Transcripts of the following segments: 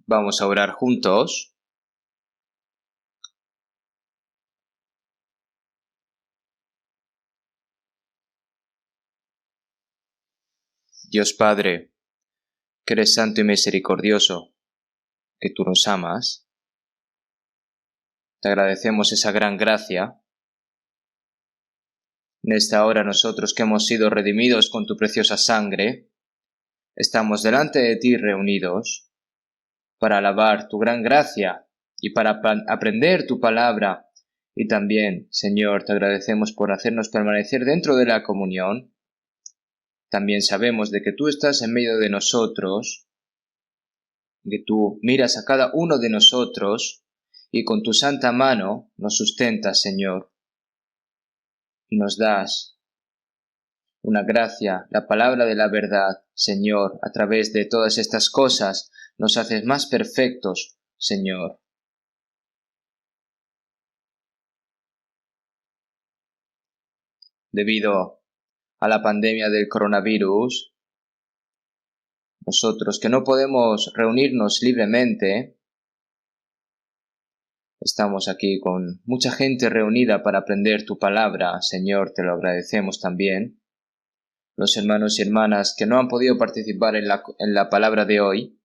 Vamos a orar juntos. Dios Padre, que eres santo y misericordioso, que tú nos amas, te agradecemos esa gran gracia. En esta hora nosotros que hemos sido redimidos con tu preciosa sangre, estamos delante de ti reunidos para alabar tu gran gracia y para aprender tu palabra. Y también, Señor, te agradecemos por hacernos permanecer dentro de la comunión. También sabemos de que tú estás en medio de nosotros, que tú miras a cada uno de nosotros y con tu santa mano nos sustentas, Señor, y nos das una gracia, la palabra de la verdad, Señor. A través de todas estas cosas nos haces más perfectos, Señor. Debido a la pandemia del coronavirus, nosotros que no podemos reunirnos libremente, estamos aquí con mucha gente reunida para aprender tu palabra, Señor, te lo agradecemos también. Los hermanos y hermanas que no han podido participar en la palabra de hoy,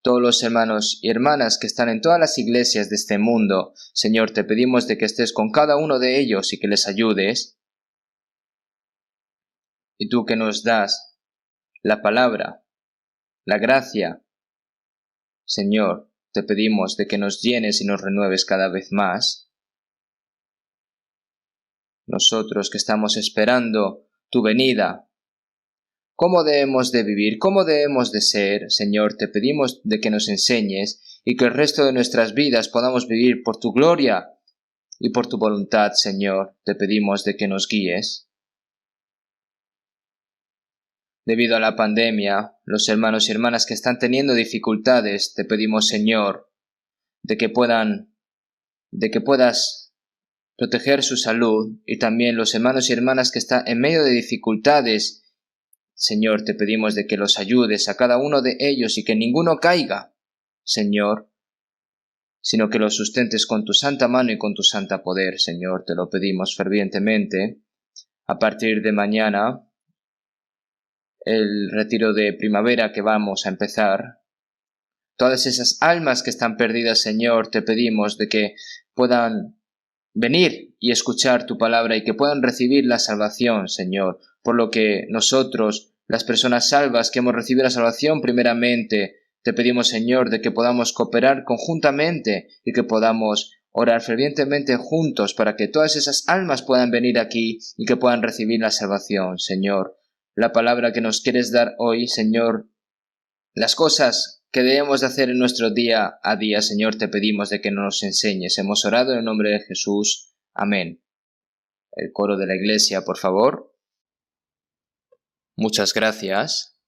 todos los hermanos y hermanas que están en todas las iglesias de este mundo, Señor, te pedimos de que estés con cada uno de ellos y que les ayudes. Y tú que nos das la palabra, la gracia, Señor, te pedimos de que nos llenes y nos renueves cada vez más. Nosotros que estamos esperando tu venida, ¿cómo debemos de vivir? ¿Cómo debemos de ser? Señor, te pedimos de que nos enseñes y que el resto de nuestras vidas podamos vivir por tu gloria y por tu voluntad, Señor. Te pedimos de que nos guíes. Debido a la pandemia, los hermanos y hermanas que están teniendo dificultades, te pedimos, Señor, de que puedas proteger su salud, y también los hermanos y hermanas que están en medio de dificultades, Señor, te pedimos de que los ayudes a cada uno de ellos y que ninguno caiga, Señor, sino que los sustentes con tu santa mano y con tu santa poder, Señor, te lo pedimos fervientemente. A partir de mañana, el retiro de primavera que vamos a empezar, todas esas almas que están perdidas, Señor, te pedimos de que puedan venir y escuchar tu palabra y que puedan recibir la salvación, Señor, por lo que nosotros, las personas salvas que hemos recibido la salvación primeramente, te pedimos, Señor, de que podamos cooperar conjuntamente y que podamos orar fervientemente juntos para que todas esas almas puedan venir aquí y que puedan recibir la salvación, Señor. La palabra que nos quieres dar hoy, Señor, las cosas que debemos de hacer en nuestro día a día, Señor, te pedimos de que nos enseñes. Hemos orado en el nombre de Jesús. Amén. El coro de la iglesia, por favor. Muchas gracias.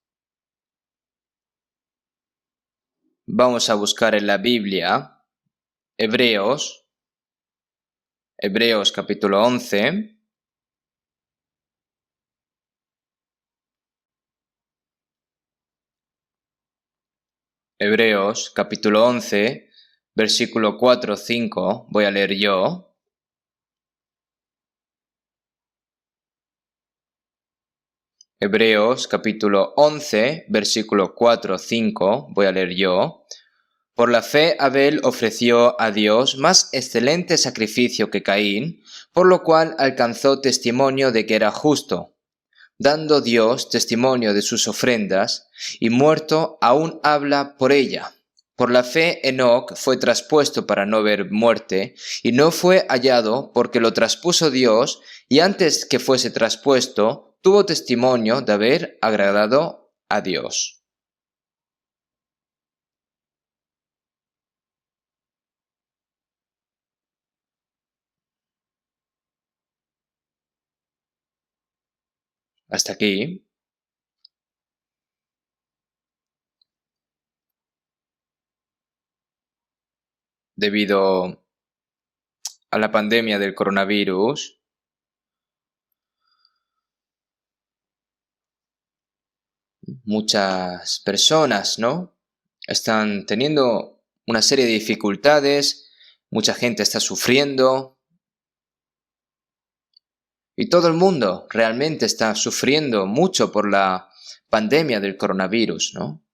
Vamos a buscar en la Biblia Hebreos capítulo 11. Hebreos capítulo 11, versículo 4-5, voy a leer yo. Hebreos capítulo 11, versículo 4-5, voy a leer yo. Por la fe Abel ofreció a Dios más excelente sacrificio que Caín, por lo cual alcanzó testimonio de que era justo, dando Dios testimonio de sus ofrendas, y muerto aún habla por ella. Por la fe Enoc fue traspuesto para no ver muerte, y no fue hallado porque lo traspuso Dios, y antes que fuese traspuesto, tuvo testimonio de haber agradado a Dios. Hasta aquí. Debido a la pandemia del coronavirus, muchas personas, ¿no?, están teniendo una serie de dificultades, mucha gente está sufriendo y todo el mundo realmente está sufriendo mucho por la pandemia del coronavirus, ¿no?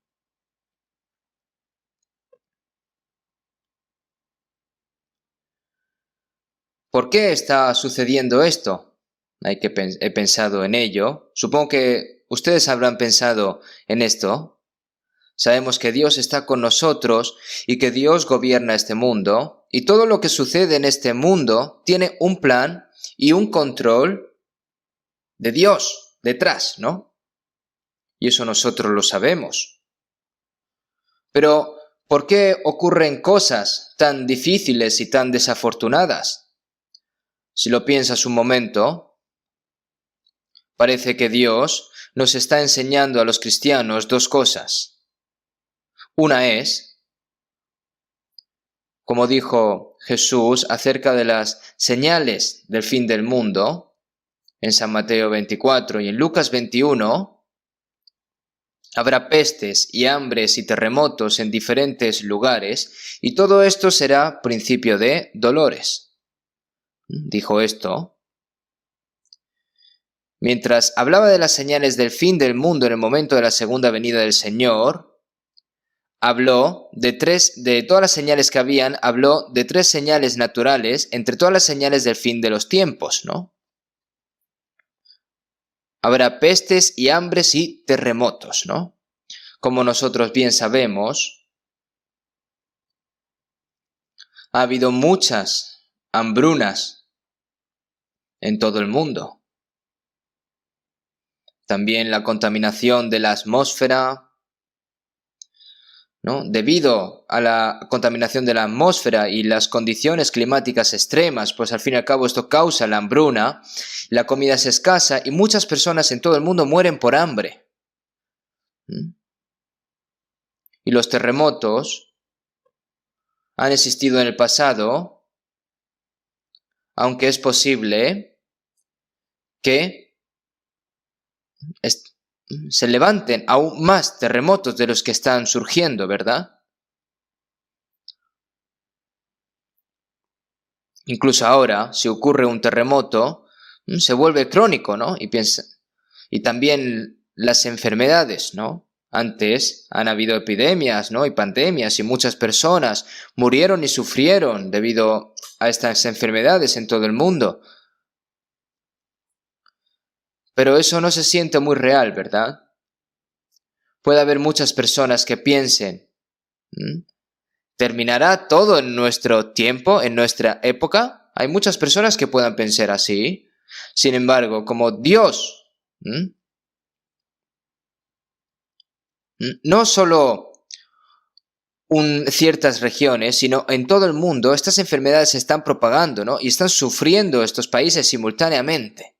¿Por qué está sucediendo esto? He pensado en ello. Supongo que ustedes habrán pensado en esto. Sabemos que Dios está con nosotros y que Dios gobierna este mundo, y todo lo que sucede en este mundo tiene un plan y un control de Dios detrás, ¿no? Y eso nosotros lo sabemos. Pero, ¿por qué ocurren cosas tan difíciles y tan desafortunadas? Si lo piensas un momento, parece que Dios nos está enseñando a los cristianos dos cosas. Una es, como dijo Jesús acerca de las señales del fin del mundo, en San Mateo 24 y en Lucas 21, habrá pestes y hambres y terremotos en diferentes lugares, y todo esto será principio de dolores. Dijo esto mientras hablaba de las señales del fin del mundo en el momento de la segunda venida del Señor. Habló de todas las señales que habían, habló de 3 señales naturales entre todas las señales del fin de los tiempos, ¿no? Habrá pestes y hambres y terremotos, ¿no? Como nosotros bien sabemos, ha habido muchas hambrunas en todo el mundo. También la contaminación de la atmósfera, ¿no? Debido a la contaminación de la atmósfera y las condiciones climáticas extremas, pues al fin y al cabo esto causa la hambruna, la comida es escasa y muchas personas en todo el mundo mueren por hambre. Y los terremotos han existido en el pasado, aunque es posible que se levanten aún más terremotos de los que están surgiendo, ¿verdad? Incluso ahora, si ocurre un terremoto, se vuelve crónico, ¿no? Y también las enfermedades, ¿no? Antes han habido epidemias, ¿no? Y pandemias, y muchas personas murieron y sufrieron debido a estas enfermedades en todo el mundo. Pero eso no se siente muy real, ¿verdad? Puede haber muchas personas que piensen, ¿terminará todo en nuestro tiempo, en nuestra época? Hay muchas personas que puedan pensar así. Sin embargo, como Dios, no solo ciertas regiones, sino en todo el mundo, estas enfermedades se están propagando, ¿no? Y están sufriendo estos países simultáneamente,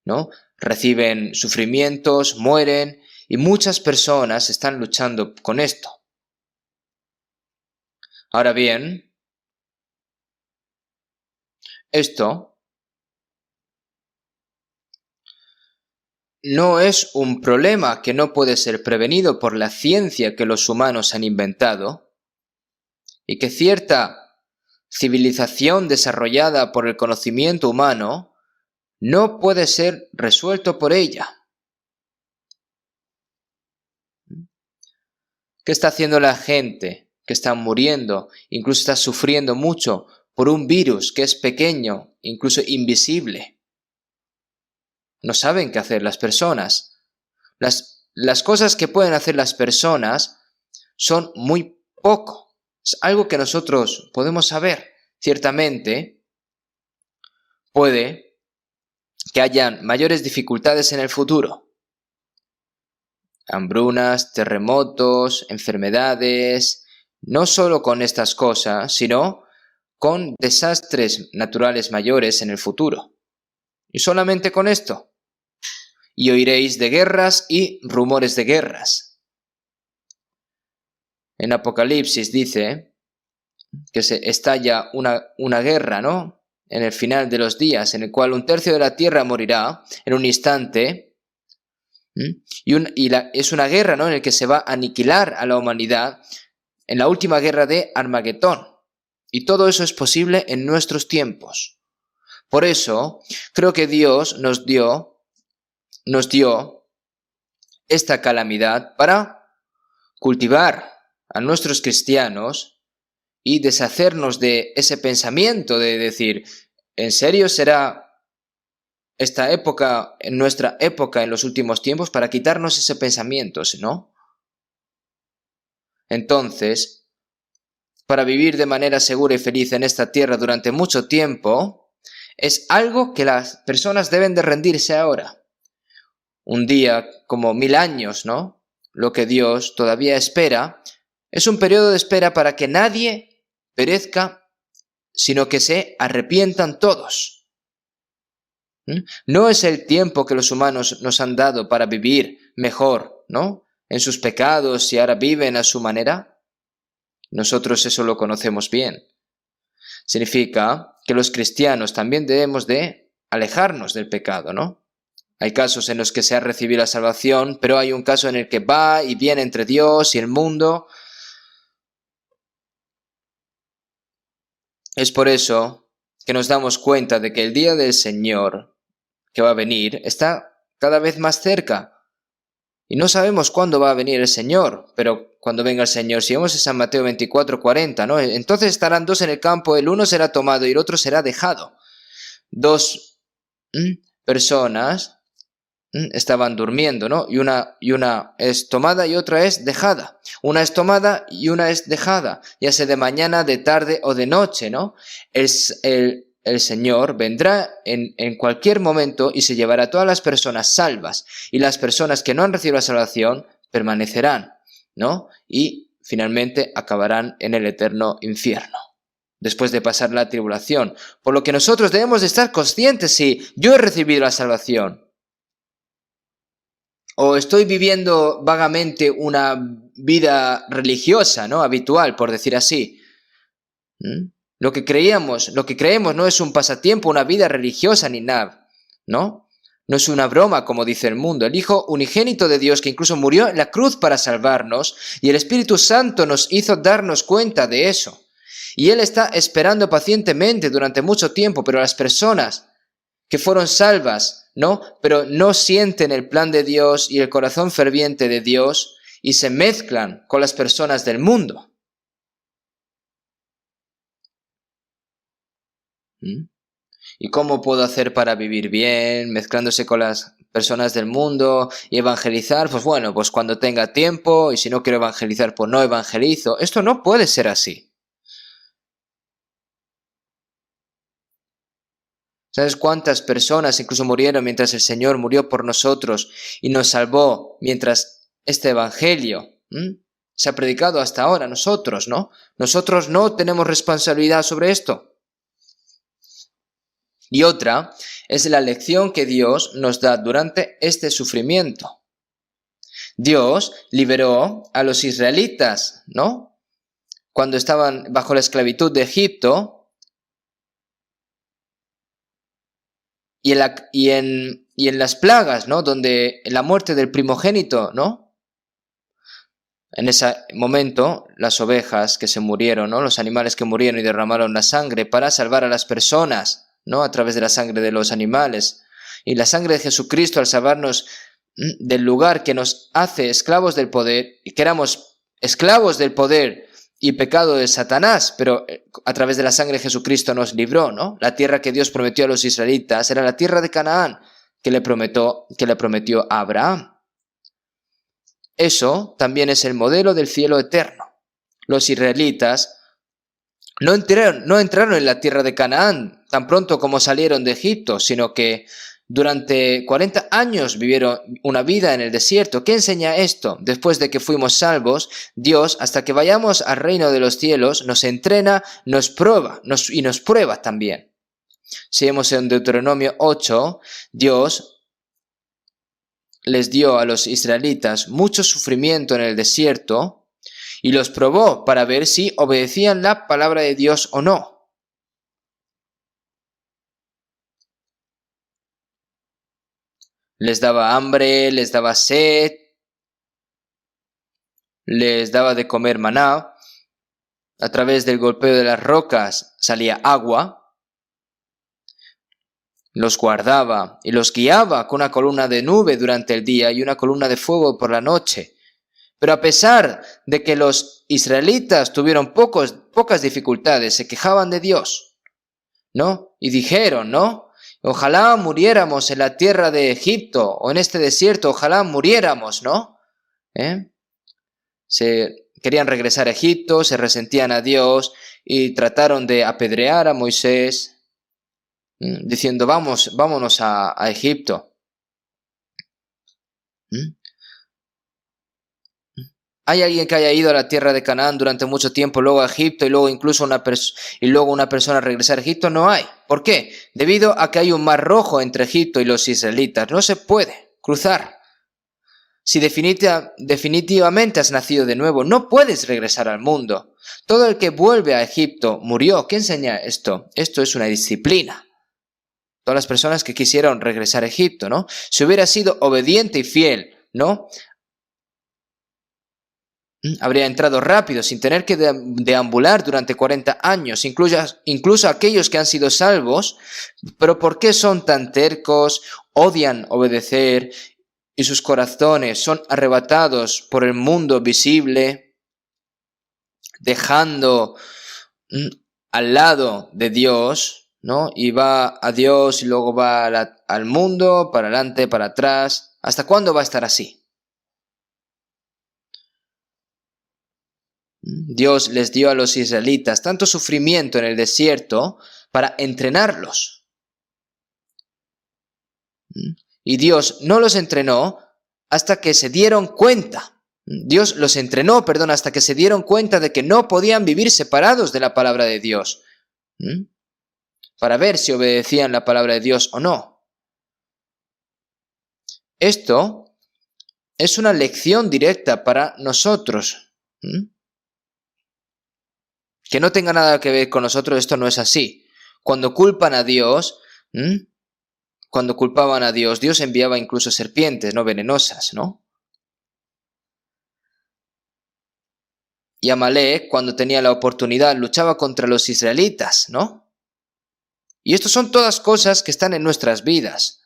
¿no? Reciben sufrimientos, mueren, y muchas personas están luchando con esto. Ahora bien, esto no es un problema que no puede ser prevenido por la ciencia que los humanos han inventado y que cierta civilización desarrollada por el conocimiento humano no puede ser resuelto por ella. ¿Qué está haciendo la gente que está muriendo, incluso está sufriendo mucho por un virus que es pequeño, incluso invisible? No saben qué hacer las personas. Las cosas que pueden hacer las personas son muy poco. Es algo que nosotros podemos saber. Ciertamente, puede que hayan mayores dificultades en el futuro. Hambrunas, terremotos, enfermedades, no solo con estas cosas, sino con desastres naturales mayores en el futuro. Y solamente con esto. Y oiréis de guerras y rumores de guerras. En Apocalipsis dice que se estalla una guerra, ¿no? En el final de los días, en el cual 1/3 de la tierra morirá en un instante, Es una guerra, ¿no?, en la que se va a aniquilar a la humanidad en la última guerra de Armagedón. Y todo eso es posible en nuestros tiempos. Por eso, creo que Dios nos dio esta calamidad para cultivar a nuestros cristianos y deshacernos de ese pensamiento de decir, ¿en serio será esta época, en nuestra época, en los últimos tiempos, para quitarnos ese pensamiento, ¿no? Entonces, para vivir de manera segura y feliz en esta tierra durante mucho tiempo, es algo que las personas deben de rendirse ahora. Un día como 1000 años, ¿no? Lo que Dios todavía espera es un periodo de espera para que nadie perezca, sino que se arrepientan todos. No es el tiempo que los humanos nos han dado para vivir mejor, ¿no?, en sus pecados y ahora viven a su manera. Nosotros eso lo conocemos bien. Significa que los cristianos también debemos de alejarnos del pecado, ¿no? Hay casos en los que se ha recibido la salvación, pero hay un caso en el que va y viene entre Dios y el mundo. Es por eso que nos damos cuenta de que el día del Señor que va a venir está cada vez más cerca. Y no sabemos cuándo va a venir el Señor, pero cuando venga el Señor, si vemos en San Mateo 24:40, ¿no? Entonces estarán dos en el campo, el uno será tomado y el otro será dejado. Dos personas estaban durmiendo, ¿no? Y una es tomada y otra es dejada. Una es tomada y una es dejada, ya sea de mañana, de tarde o de noche, ¿no? El Señor vendrá en cualquier momento y se llevará a todas las personas salvas, y las personas que no han recibido la salvación permanecerán, ¿no? Y finalmente acabarán en el eterno infierno, después de pasar la tribulación. Por lo que nosotros debemos de estar conscientes si yo he recibido la salvación, o estoy viviendo vagamente una vida religiosa, ¿no?, habitual, por decir así. Lo que creemos no es un pasatiempo, una vida religiosa ni nada, ¿no? No es una broma, como dice el mundo. El Hijo unigénito de Dios, que incluso murió en la cruz para salvarnos, y el Espíritu Santo nos hizo darnos cuenta de eso. Y Él está esperando pacientemente durante mucho tiempo, pero las personas que fueron salvas, ¿no?, pero no sienten el plan de Dios y el corazón ferviente de Dios y se mezclan con las personas del mundo. ¿Y cómo puedo hacer para vivir bien, mezclándose con las personas del mundo y evangelizar? Pues bueno, pues cuando tenga tiempo, y si no quiero evangelizar, pues no evangelizo. Esto no puede ser así. ¿Sabes cuántas personas incluso murieron mientras el Señor murió por nosotros y nos salvó mientras este evangelio se ha predicado hasta ahora? Nosotros, ¿no? Nosotros no tenemos responsabilidad sobre esto. Y otra es la lección que Dios nos da durante este sufrimiento. Dios liberó a los israelitas, ¿no?, cuando estaban bajo la esclavitud de Egipto, y en las plagas, ¿no?, donde la muerte del primogénito, ¿no?, en ese momento las ovejas que se murieron, ¿no?, los animales que murieron y derramaron la sangre para salvar a las personas, ¿no?, a través de la sangre de los animales. Y la sangre de Jesucristo, al salvarnos del lugar que nos hace esclavos del poder, y que éramos esclavos del poder y pecado de Satanás, pero a través de la sangre de Jesucristo nos libró, ¿no? La tierra que Dios prometió a los israelitas era la tierra de Canaán que le prometió a Abraham. Eso también es el modelo del cielo eterno. Los israelitas no entraron en la tierra de Canaán tan pronto como salieron de Egipto, sino que durante 40 años vivieron una vida en el desierto. ¿Qué enseña esto? Después de que fuimos salvos, Dios, hasta que vayamos al reino de los cielos, nos entrena, nos prueba y nos prueba también. Si vemos en Deuteronomio 8, Dios les dio a los israelitas mucho sufrimiento en el desierto y los probó para ver si obedecían la palabra de Dios o no. Les daba hambre, les daba sed, les daba de comer maná. A través del golpeo de las rocas salía agua. Los guardaba y los guiaba con una columna de nube durante el día y una columna de fuego por la noche. Pero a pesar de que los israelitas tuvieron pocas dificultades, se quejaban de Dios, ¿no? Y dijeron, ¿no? Ojalá muriéramos en la tierra de Egipto o en este desierto, ojalá muriéramos, ¿no? Se querían regresar a Egipto, se resentían a Dios y trataron de apedrear a Moisés, diciendo, vámonos a Egipto. ¿Hay alguien que haya ido a la tierra de Canaán durante mucho tiempo, luego a Egipto y luego incluso una persona regresar a Egipto? No hay. ¿Por qué? Debido a que hay un mar rojo entre Egipto y los israelitas. No se puede cruzar. Si definitivamente has nacido de nuevo, no puedes regresar al mundo. Todo el que vuelve a Egipto murió. ¿Qué enseña esto? Esto es una disciplina. Todas las personas que quisieron regresar a Egipto, ¿no? Si hubiera sido obediente y fiel, ¿no? Habría entrado rápido, sin tener que deambular durante 40 años, incluso aquellos que han sido salvos. Pero ¿por qué son tan tercos? Odian obedecer y sus corazones son arrebatados por el mundo visible, dejando al lado de Dios, ¿no? Y va a Dios y luego va al mundo, para adelante, para atrás. ¿Hasta cuándo va a estar así? Dios les dio a los israelitas tanto sufrimiento en el desierto para entrenarlos. Y Dios no los entrenó hasta que se dieron cuenta. Dios los entrenó, hasta que se dieron cuenta de que no podían vivir separados de la palabra de Dios. Para ver si obedecían la palabra de Dios o no. Esto es una lección directa para nosotros. Que no tenga nada que ver con nosotros, esto no es así. Cuando culpan a Dios, cuando culpaban a Dios, Dios enviaba incluso serpientes, no venenosas, ¿no? Y Amalek, cuando tenía la oportunidad, luchaba contra los israelitas, ¿no? Y esto son todas cosas que están en nuestras vidas,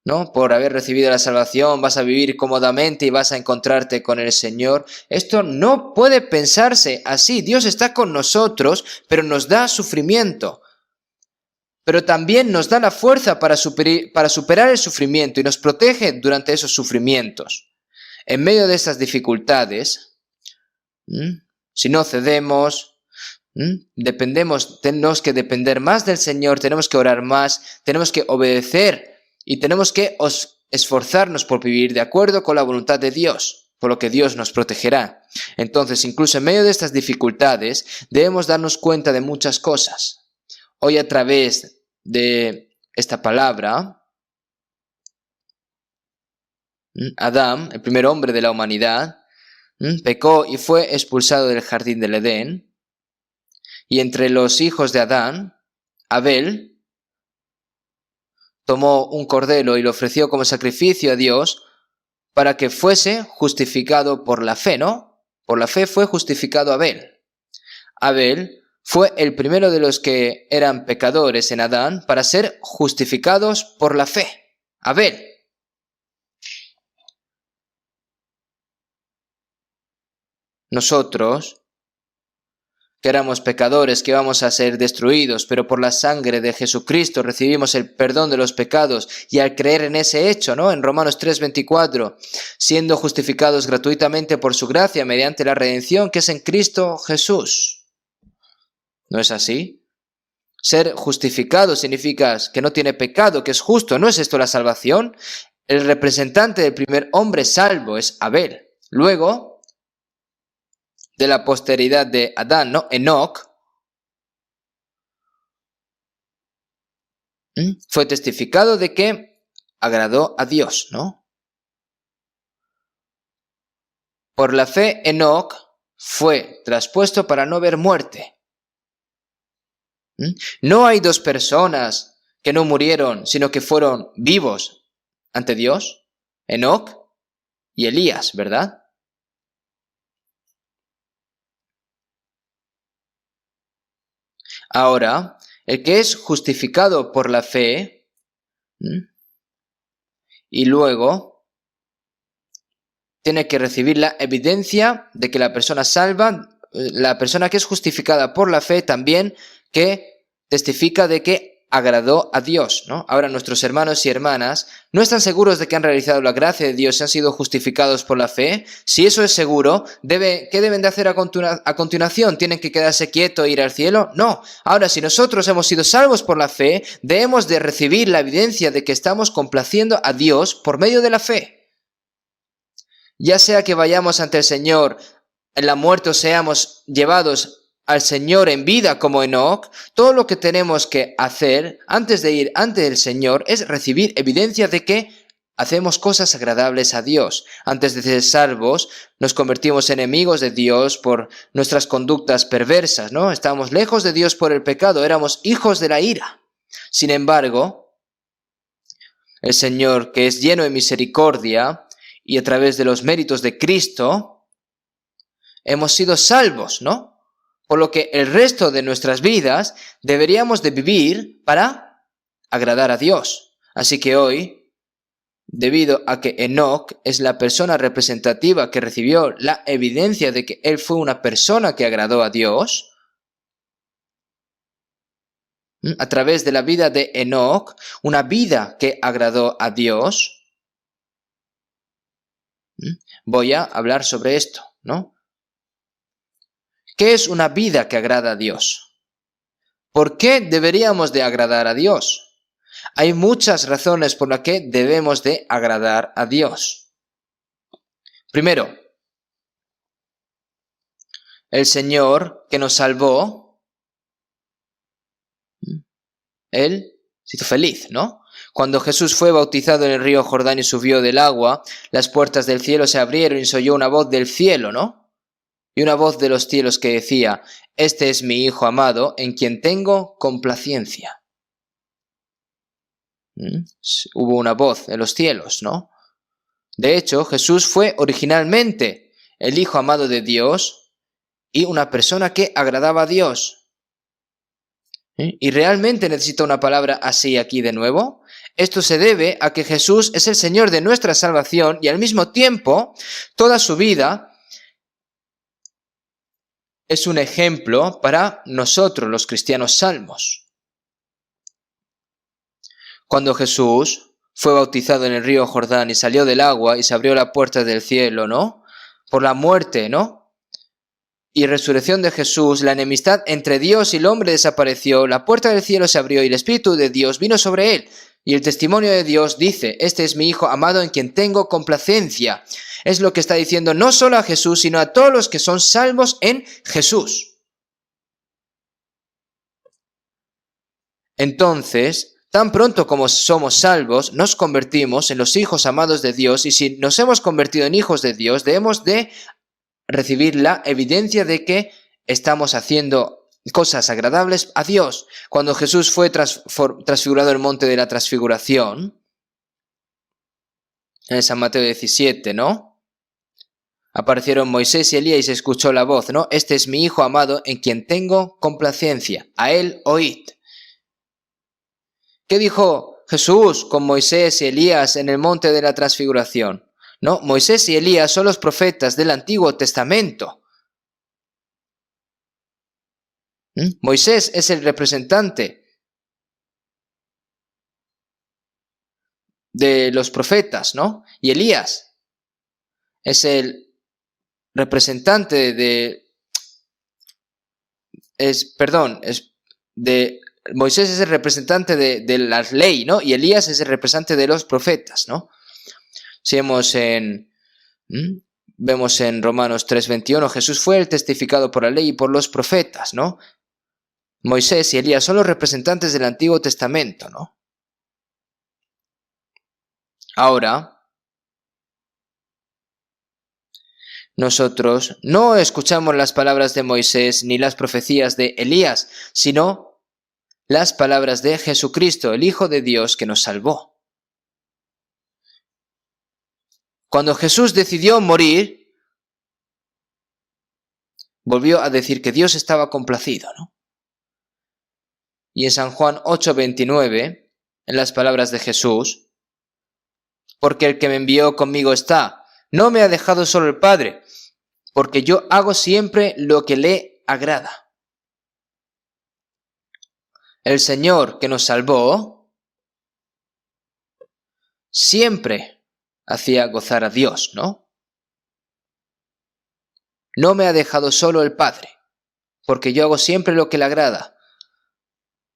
¿no? Por haber recibido la salvación, vas a vivir cómodamente y vas a encontrarte con el Señor. Esto no puede pensarse así. Dios está con nosotros, pero nos da sufrimiento. Pero también nos da la fuerza para superar el sufrimiento y nos protege durante esos sufrimientos. En medio de estas dificultades, si no cedemos, tenemos que depender más del Señor, tenemos que orar más, tenemos que obedecer y tenemos que esforzarnos por vivir de acuerdo con la voluntad de Dios, por lo que Dios nos protegerá. Entonces, incluso en medio de estas dificultades, debemos darnos cuenta de muchas cosas. Hoy a través de esta palabra, Adán, el primer hombre de la humanidad, pecó y fue expulsado del jardín del Edén. Y entre los hijos de Adán, Abel tomó un cordero y lo ofreció como sacrificio a Dios para que fuese justificado por la fe, ¿no? Por la fe fue justificado Abel. Abel fue el primero de los que eran pecadores en Adán para ser justificados por la fe. Abel. Nosotros, que éramos pecadores, que íbamos a ser destruidos, pero por la sangre de Jesucristo recibimos el perdón de los pecados, y al creer en ese hecho, ¿no? En Romanos 3:24, siendo justificados gratuitamente por su gracia mediante la redención que es en Cristo Jesús. ¿No es así? Ser justificado significa que no tiene pecado, que es justo. ¿No es esto la salvación? El representante del primer hombre salvo es Abel. Luego, de la posteridad de Adán, ¿no? Enoc, fue testificado de que agradó a Dios, ¿no? Por la fe, Enoc fue traspuesto para no ver muerte. No hay dos personas que no murieron, sino que fueron vivos. ante Dios? Enoc y Elías, ¿verdad? Ahora, el que es justificado por la fe, y luego tiene que recibir la evidencia de que la persona salva, la persona que es justificada por la fe también, que testifica de que agradó a Dios, ¿no? Ahora nuestros hermanos y hermanas no están seguros de que han realizado la gracia de Dios y han sido justificados por la fe. Si eso es seguro, ¿qué deben de hacer a continuación? ¿Tienen que quedarse quietos e ir al cielo? No. Ahora, si nosotros hemos sido salvos por la fe, debemos de recibir la evidencia de que estamos complaciendo a Dios por medio de la fe. Ya sea que vayamos ante el Señor en la muerte o seamos llevados al Señor en vida como Enoc, todo lo que tenemos que hacer antes de ir ante el Señor es recibir evidencia de que hacemos cosas agradables a Dios. Antes de ser salvos, nos convertimos en enemigos de Dios por nuestras conductas perversas, ¿no? Estábamos lejos de Dios por el pecado, éramos hijos de la ira. Sin embargo, el Señor, que es lleno de misericordia y a través de los méritos de Cristo, hemos sido salvos, ¿no? Por lo que el resto de nuestras vidas deberíamos de vivir para agradar a Dios. Así que hoy, debido a que Enoc es la persona representativa que recibió la evidencia de que él fue una persona que agradó a Dios, a través de la vida de Enoc, una vida que agradó a Dios, voy a hablar sobre esto, ¿no? ¿Qué es una vida que agrada a Dios? ¿Por qué deberíamos de agradar a Dios? Hay muchas razones por las que debemos de agradar a Dios. Primero, el Señor que nos salvó, Él se hizo feliz, ¿no? Cuando Jesús fue bautizado en el río Jordán y subió del agua, las puertas del cielo se abrieron y se oyó una voz del cielo, ¿no? Y una voz de los cielos que decía, este es mi Hijo amado, en quien tengo complacencia. Hubo una voz en los cielos, ¿no? De hecho, Jesús fue originalmente el Hijo amado de Dios y una persona que agradaba a Dios. ¿Y realmente necesita una palabra así aquí de nuevo? Esto se debe a que Jesús es el Señor de nuestra salvación y al mismo tiempo, toda su vida es un ejemplo para nosotros, los cristianos salvos. Cuando Jesús fue bautizado en el río Jordán y salió del agua y se abrió la puerta del cielo, ¿no? Por la muerte, ¿no? Y resurrección de Jesús, la enemistad entre Dios y el hombre desapareció, la puerta del cielo se abrió y el Espíritu de Dios vino sobre él. Y el testimonio de Dios dice, este es mi Hijo amado en quien tengo complacencia. Es lo que está diciendo no solo a Jesús, sino a todos los que son salvos en Jesús. Entonces, tan pronto como somos salvos, nos convertimos en los hijos amados de Dios y si nos hemos convertido en hijos de Dios, debemos de recibir la evidencia de que estamos haciendo cosas agradables a Dios. Cuando Jesús fue transfigurado en el monte de la transfiguración, en San Mateo 17, ¿no? Aparecieron Moisés y Elías y se escuchó la voz, ¿no? Este es mi Hijo amado en quien tengo complacencia, a él oíd. ¿Qué dijo Jesús con Moisés y Elías en el monte de la transfiguración? No, Moisés y Elías son los profetas del Antiguo Testamento. Moisés es el representante de los profetas, ¿no? Y Elías es el representante Moisés es el representante de la ley, ¿no? Y Elías es el representante de los profetas, ¿no? Si vemos en Romanos 3:21, Jesús fue el testificado por la ley y por los profetas, ¿no? Moisés y Elías son los representantes del Antiguo Testamento, ¿no? Ahora, nosotros no escuchamos las palabras de Moisés ni las profecías de Elías, sino las palabras de Jesucristo, el Hijo de Dios que nos salvó. Cuando Jesús decidió morir, volvió a decir que Dios estaba complacido, ¿no? Y en San Juan 8:29, en las palabras de Jesús, porque el que me envió conmigo está, no me ha dejado solo el Padre, porque yo hago siempre lo que le agrada. El Señor que nos salvó siempre hacía gozar a Dios, ¿no? No me ha dejado solo el Padre, porque yo hago siempre lo que le agrada.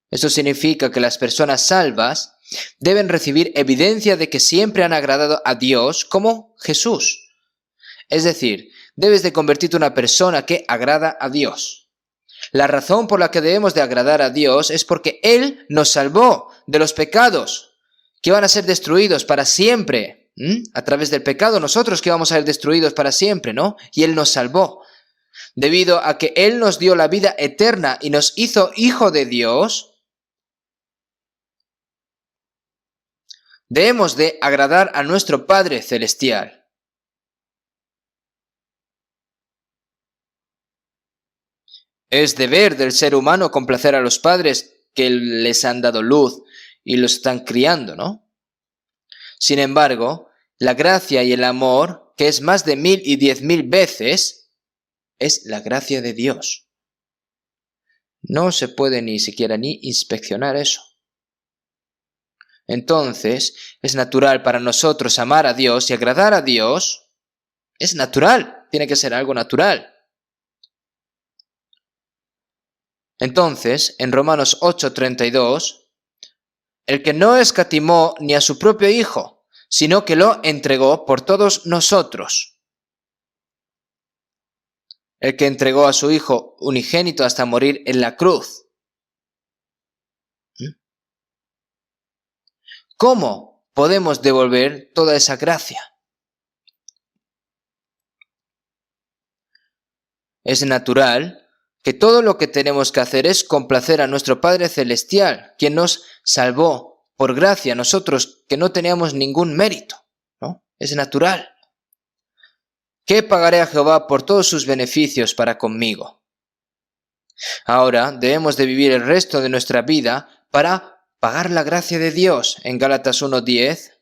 Esto significa que las personas salvas deben recibir evidencia de que siempre han agradado a Dios como Jesús. Es decir, debes de convertirte en una persona que agrada a Dios. La razón por la que debemos de agradar a Dios es porque Él nos salvó de los pecados que van a ser destruidos para siempre. A través del pecado nosotros que vamos a ser destruidos para siempre, ¿no? Y Él nos salvó. Debido a que Él nos dio la vida eterna y nos hizo hijo de Dios, debemos de agradar a nuestro Padre Celestial. Es deber del ser humano complacer a los padres que les han dado luz y los están criando, ¿no? Sin embargo, la gracia y el amor, que es más de 1000 y 10.000 veces, es la gracia de Dios. No se puede ni siquiera ni inspeccionar eso. Entonces, es natural para nosotros amar a Dios y agradar a Dios. Es natural, tiene que ser algo natural. Entonces, en Romanos 8:32, el que no escatimó ni a su propio Hijo, sino que lo entregó por todos nosotros. El que entregó a su Hijo unigénito hasta morir en la cruz. ¿Cómo podemos devolver toda esa gracia? Es natural que todo lo que tenemos que hacer es complacer a nuestro Padre Celestial, quien nos salvó por gracia, nosotros que no teníamos ningún mérito, ¿no? Es natural. ¿Qué pagaré a Jehová por todos sus beneficios para conmigo? Ahora debemos de vivir el resto de nuestra vida para pagar la gracia de Dios. En Gálatas 1:10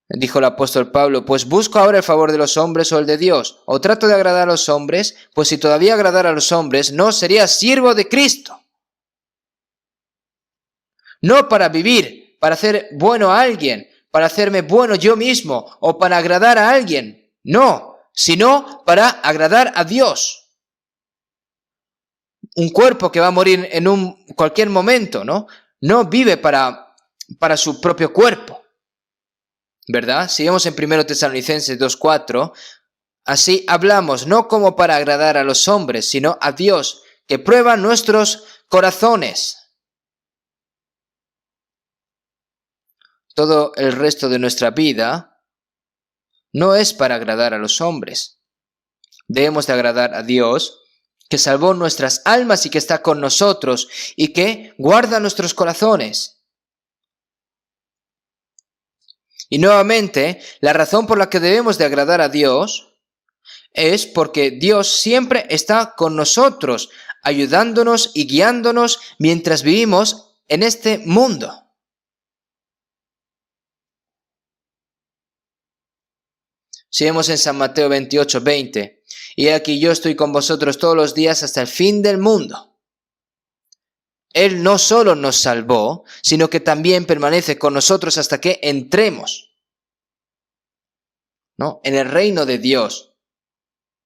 dijo el apóstol Pablo, pues busco ahora el favor de los hombres o el de Dios, o trato de agradar a los hombres, pues si todavía agradara a los hombres, no sería siervo de Cristo. No para vivir, para hacer bueno a alguien, para hacerme bueno yo mismo, o para agradar a alguien, no, sino para agradar a Dios. Un cuerpo que va a morir en cualquier momento, ¿no? No vive para su propio cuerpo, ¿verdad? Si vemos en 1 Tesalonicenses 2:4, así hablamos, no como para agradar a los hombres, sino a Dios, que prueba nuestros corazones. Todo el resto de nuestra vida no es para agradar a los hombres. Debemos de agradar a Dios, que salvó nuestras almas y que está con nosotros y que guarda nuestros corazones. Y nuevamente, la razón por la que debemos de agradar a Dios es porque Dios siempre está con nosotros, ayudándonos y guiándonos mientras vivimos en este mundo. Si vemos en San Mateo 28:20, y aquí yo estoy con vosotros todos los días hasta el fin del mundo. Él no solo nos salvó, sino que también permanece con nosotros hasta que entremos, ¿no?, en el reino de Dios,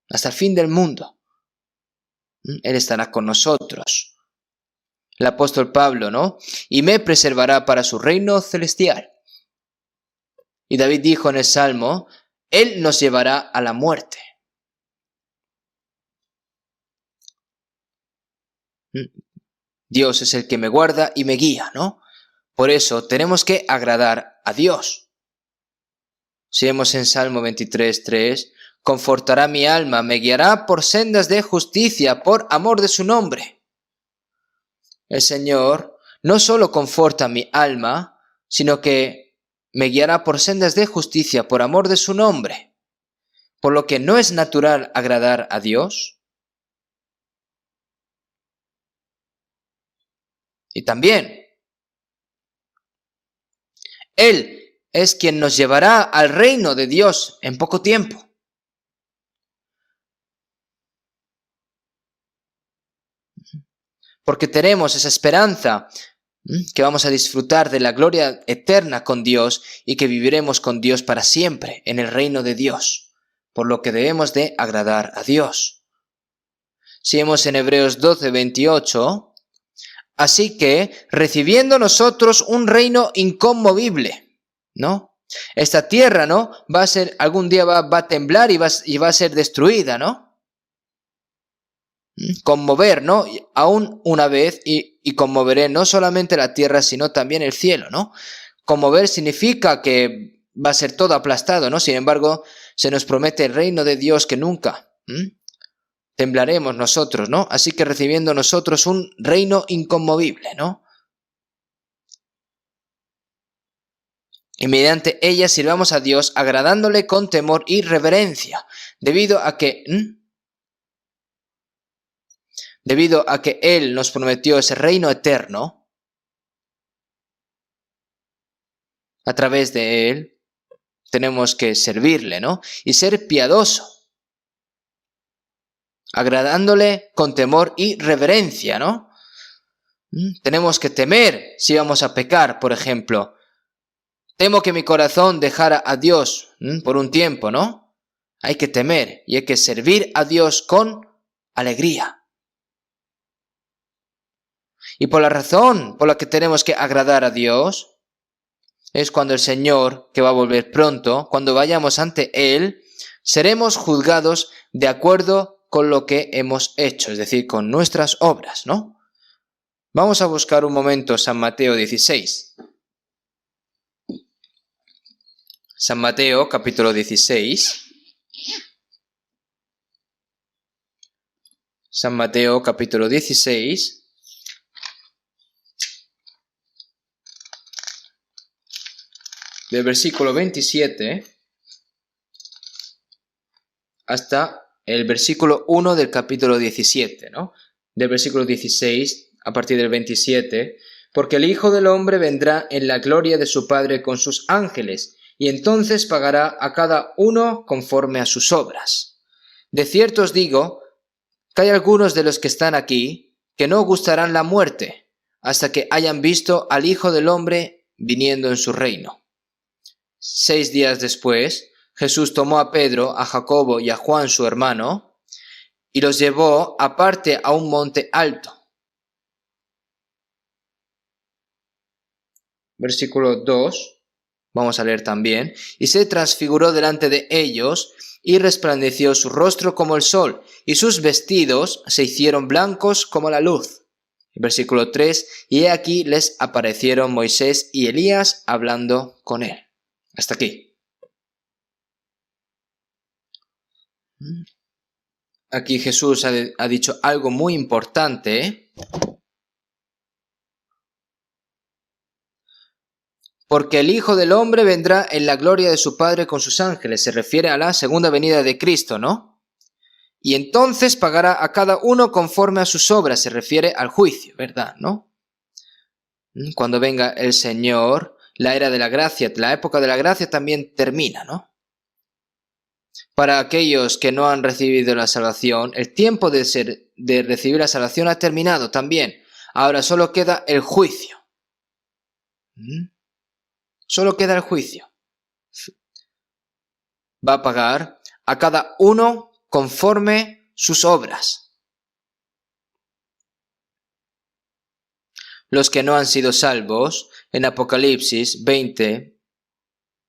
hasta el fin del mundo. Él estará con nosotros. El apóstol Pablo, ¿no? Y me preservará para su reino celestial. Y David dijo en el Salmo, Él nos llevará a la muerte. Dios es el que me guarda y me guía, ¿no? Por eso tenemos que agradar a Dios. Si vemos en Salmo 23:3, confortará mi alma, me guiará por sendas de justicia, por amor de su nombre. El Señor no solo conforta mi alma, sino que me guiará por sendas de justicia por amor de su nombre, por lo que no es natural agradar a Dios. Y también, Él es quien nos llevará al reino de Dios en poco tiempo. Porque tenemos esa esperanza que vamos a disfrutar de la gloria eterna con Dios y que viviremos con Dios para siempre en el reino de Dios, por lo que debemos de agradar a Dios. Seguimos en Hebreos 12:28, así que recibiendo nosotros un reino inconmovible, ¿no? Esta tierra, ¿no? Va a ser, algún día va a temblar y va a ser destruida, ¿no? Conmover, ¿no? Aún una vez y conmoveré no solamente la tierra, sino también el cielo, ¿no? Conmover significa que va a ser todo aplastado, ¿no? Sin embargo, se nos promete el reino de Dios que nunca temblaremos nosotros, ¿no? Así que recibiendo nosotros un reino inconmovible, ¿no? Y mediante ella sirvamos a Dios agradándole con temor y reverencia, debido a que Él nos prometió ese reino eterno. A través de Él tenemos que servirle, ¿no? Y ser piadoso, agradándole con temor y reverencia, ¿no? Tenemos que temer si vamos a pecar, por ejemplo. Temo que mi corazón dejara a Dios por un tiempo, ¿no? Hay que temer y hay que servir a Dios con alegría. Y por la razón por la que tenemos que agradar a Dios es cuando el Señor, que va a volver pronto, cuando vayamos ante Él, seremos juzgados de acuerdo con lo que hemos hecho, es decir, con nuestras obras, ¿no? Vamos a buscar un momento San Mateo 16. San Mateo, capítulo 16. San Mateo, capítulo 16. Del versículo 27 hasta el versículo 1 del capítulo 17, ¿no? Del versículo 16 a partir del 27, porque el Hijo del Hombre vendrá en la gloria de su Padre con sus ángeles, y entonces pagará a cada uno conforme a sus obras. De cierto os digo que hay algunos de los que están aquí que no gustarán la muerte hasta que hayan visto al Hijo del Hombre viniendo en su reino. 6 días después, Jesús tomó a Pedro, a Jacobo y a Juan su hermano, y los llevó aparte a un monte alto. Versículo 2, vamos a leer también. Y se transfiguró delante de ellos, y resplandeció su rostro como el sol, y sus vestidos se hicieron blancos como la luz. Versículo 3, y he aquí les aparecieron Moisés y Elías hablando con él. Hasta aquí. Aquí Jesús ha dicho algo muy importante, porque el Hijo del Hombre vendrá en la gloria de su Padre con sus ángeles. Se refiere a la segunda venida de Cristo, ¿no? Y entonces pagará a cada uno conforme a sus obras. Se refiere al juicio, ¿verdad? ¿No? Cuando venga el Señor, la era de la gracia, la época de la gracia también termina, ¿no? Para aquellos que no han recibido la salvación, el tiempo de recibir la salvación ha terminado también. Ahora solo queda el juicio. Solo queda el juicio. Va a pagar a cada uno conforme sus obras. Los que no han sido salvos, en Apocalipsis 20,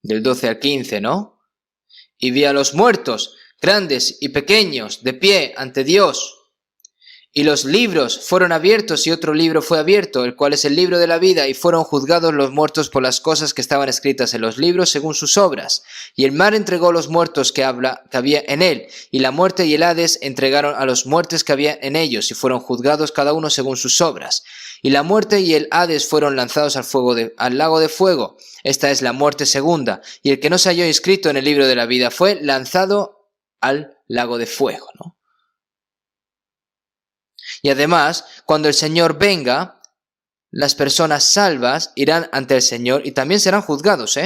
del 12 al 15, ¿no? Y vi a los muertos, grandes y pequeños, de pie ante Dios. Y los libros fueron abiertos y otro libro fue abierto, el cual es el libro de la vida, y fueron juzgados los muertos por las cosas que estaban escritas en los libros según sus obras. Y el mar entregó los muertos que había en él, y la muerte y el Hades entregaron a los muertos que había en ellos, y fueron juzgados cada uno según sus obras. Y la muerte y el Hades fueron lanzados al lago de fuego. Esta es la muerte segunda. Y el que no se halló inscrito en el libro de la vida fue lanzado al lago de fuego, ¿no? Y además, cuando el Señor venga, las personas salvas irán ante el Señor y también serán juzgados,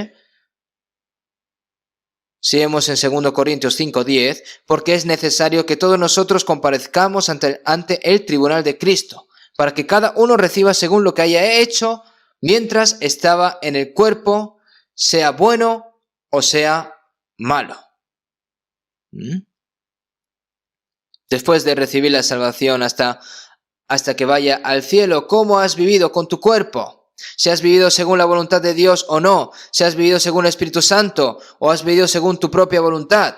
Si vemos en 2 Corintios 5:10, porque es necesario que todos nosotros comparezcamos ante el tribunal de Cristo, para que cada uno reciba según lo que haya hecho mientras estaba en el cuerpo, sea bueno o sea malo. Después de recibir la salvación hasta que vaya al cielo, ¿cómo has vivido con tu cuerpo? Si has vivido según la voluntad de Dios o no, si has vivido según el Espíritu Santo o has vivido según tu propia voluntad.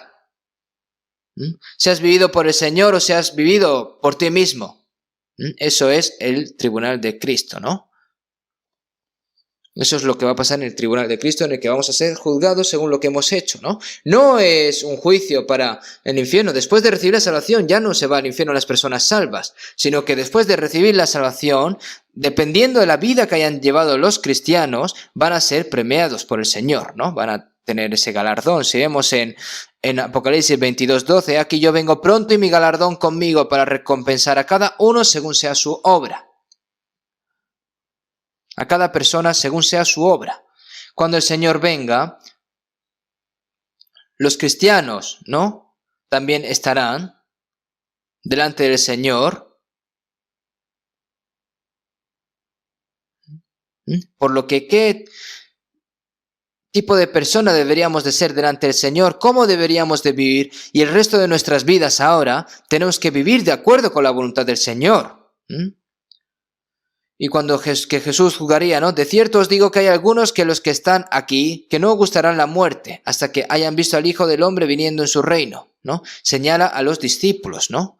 Si has vivido por el Señor o si has vivido por ti mismo. Eso es el tribunal de Cristo, ¿no? Eso es lo que va a pasar en el tribunal de Cristo, en el que vamos a ser juzgados según lo que hemos hecho, ¿no? No es un juicio para el infierno. Después de recibir la salvación ya no se va al infierno las personas salvas, sino que después de recibir la salvación, dependiendo de la vida que hayan llevado los cristianos, van a ser premiados por el Señor, ¿no? Van a tener ese galardón. Si vemos en Apocalipsis 22:12, aquí yo vengo pronto y mi galardón conmigo para recompensar a cada uno según sea su obra. A cada persona según sea su obra. Cuando el Señor venga, los cristianos, ¿no? También estarán delante del Señor. Por lo que, ¿qué tipo de persona deberíamos de ser delante del Señor? ¿Cómo deberíamos de vivir? Y el resto de nuestras vidas ahora tenemos que vivir de acuerdo con la voluntad del Señor. Y cuando que Jesús juzgaría, ¿no? De cierto os digo que hay algunos que los que están aquí, que no gustarán la muerte, hasta que hayan visto al Hijo del Hombre viniendo en su reino, ¿no? Señala a los discípulos, ¿no?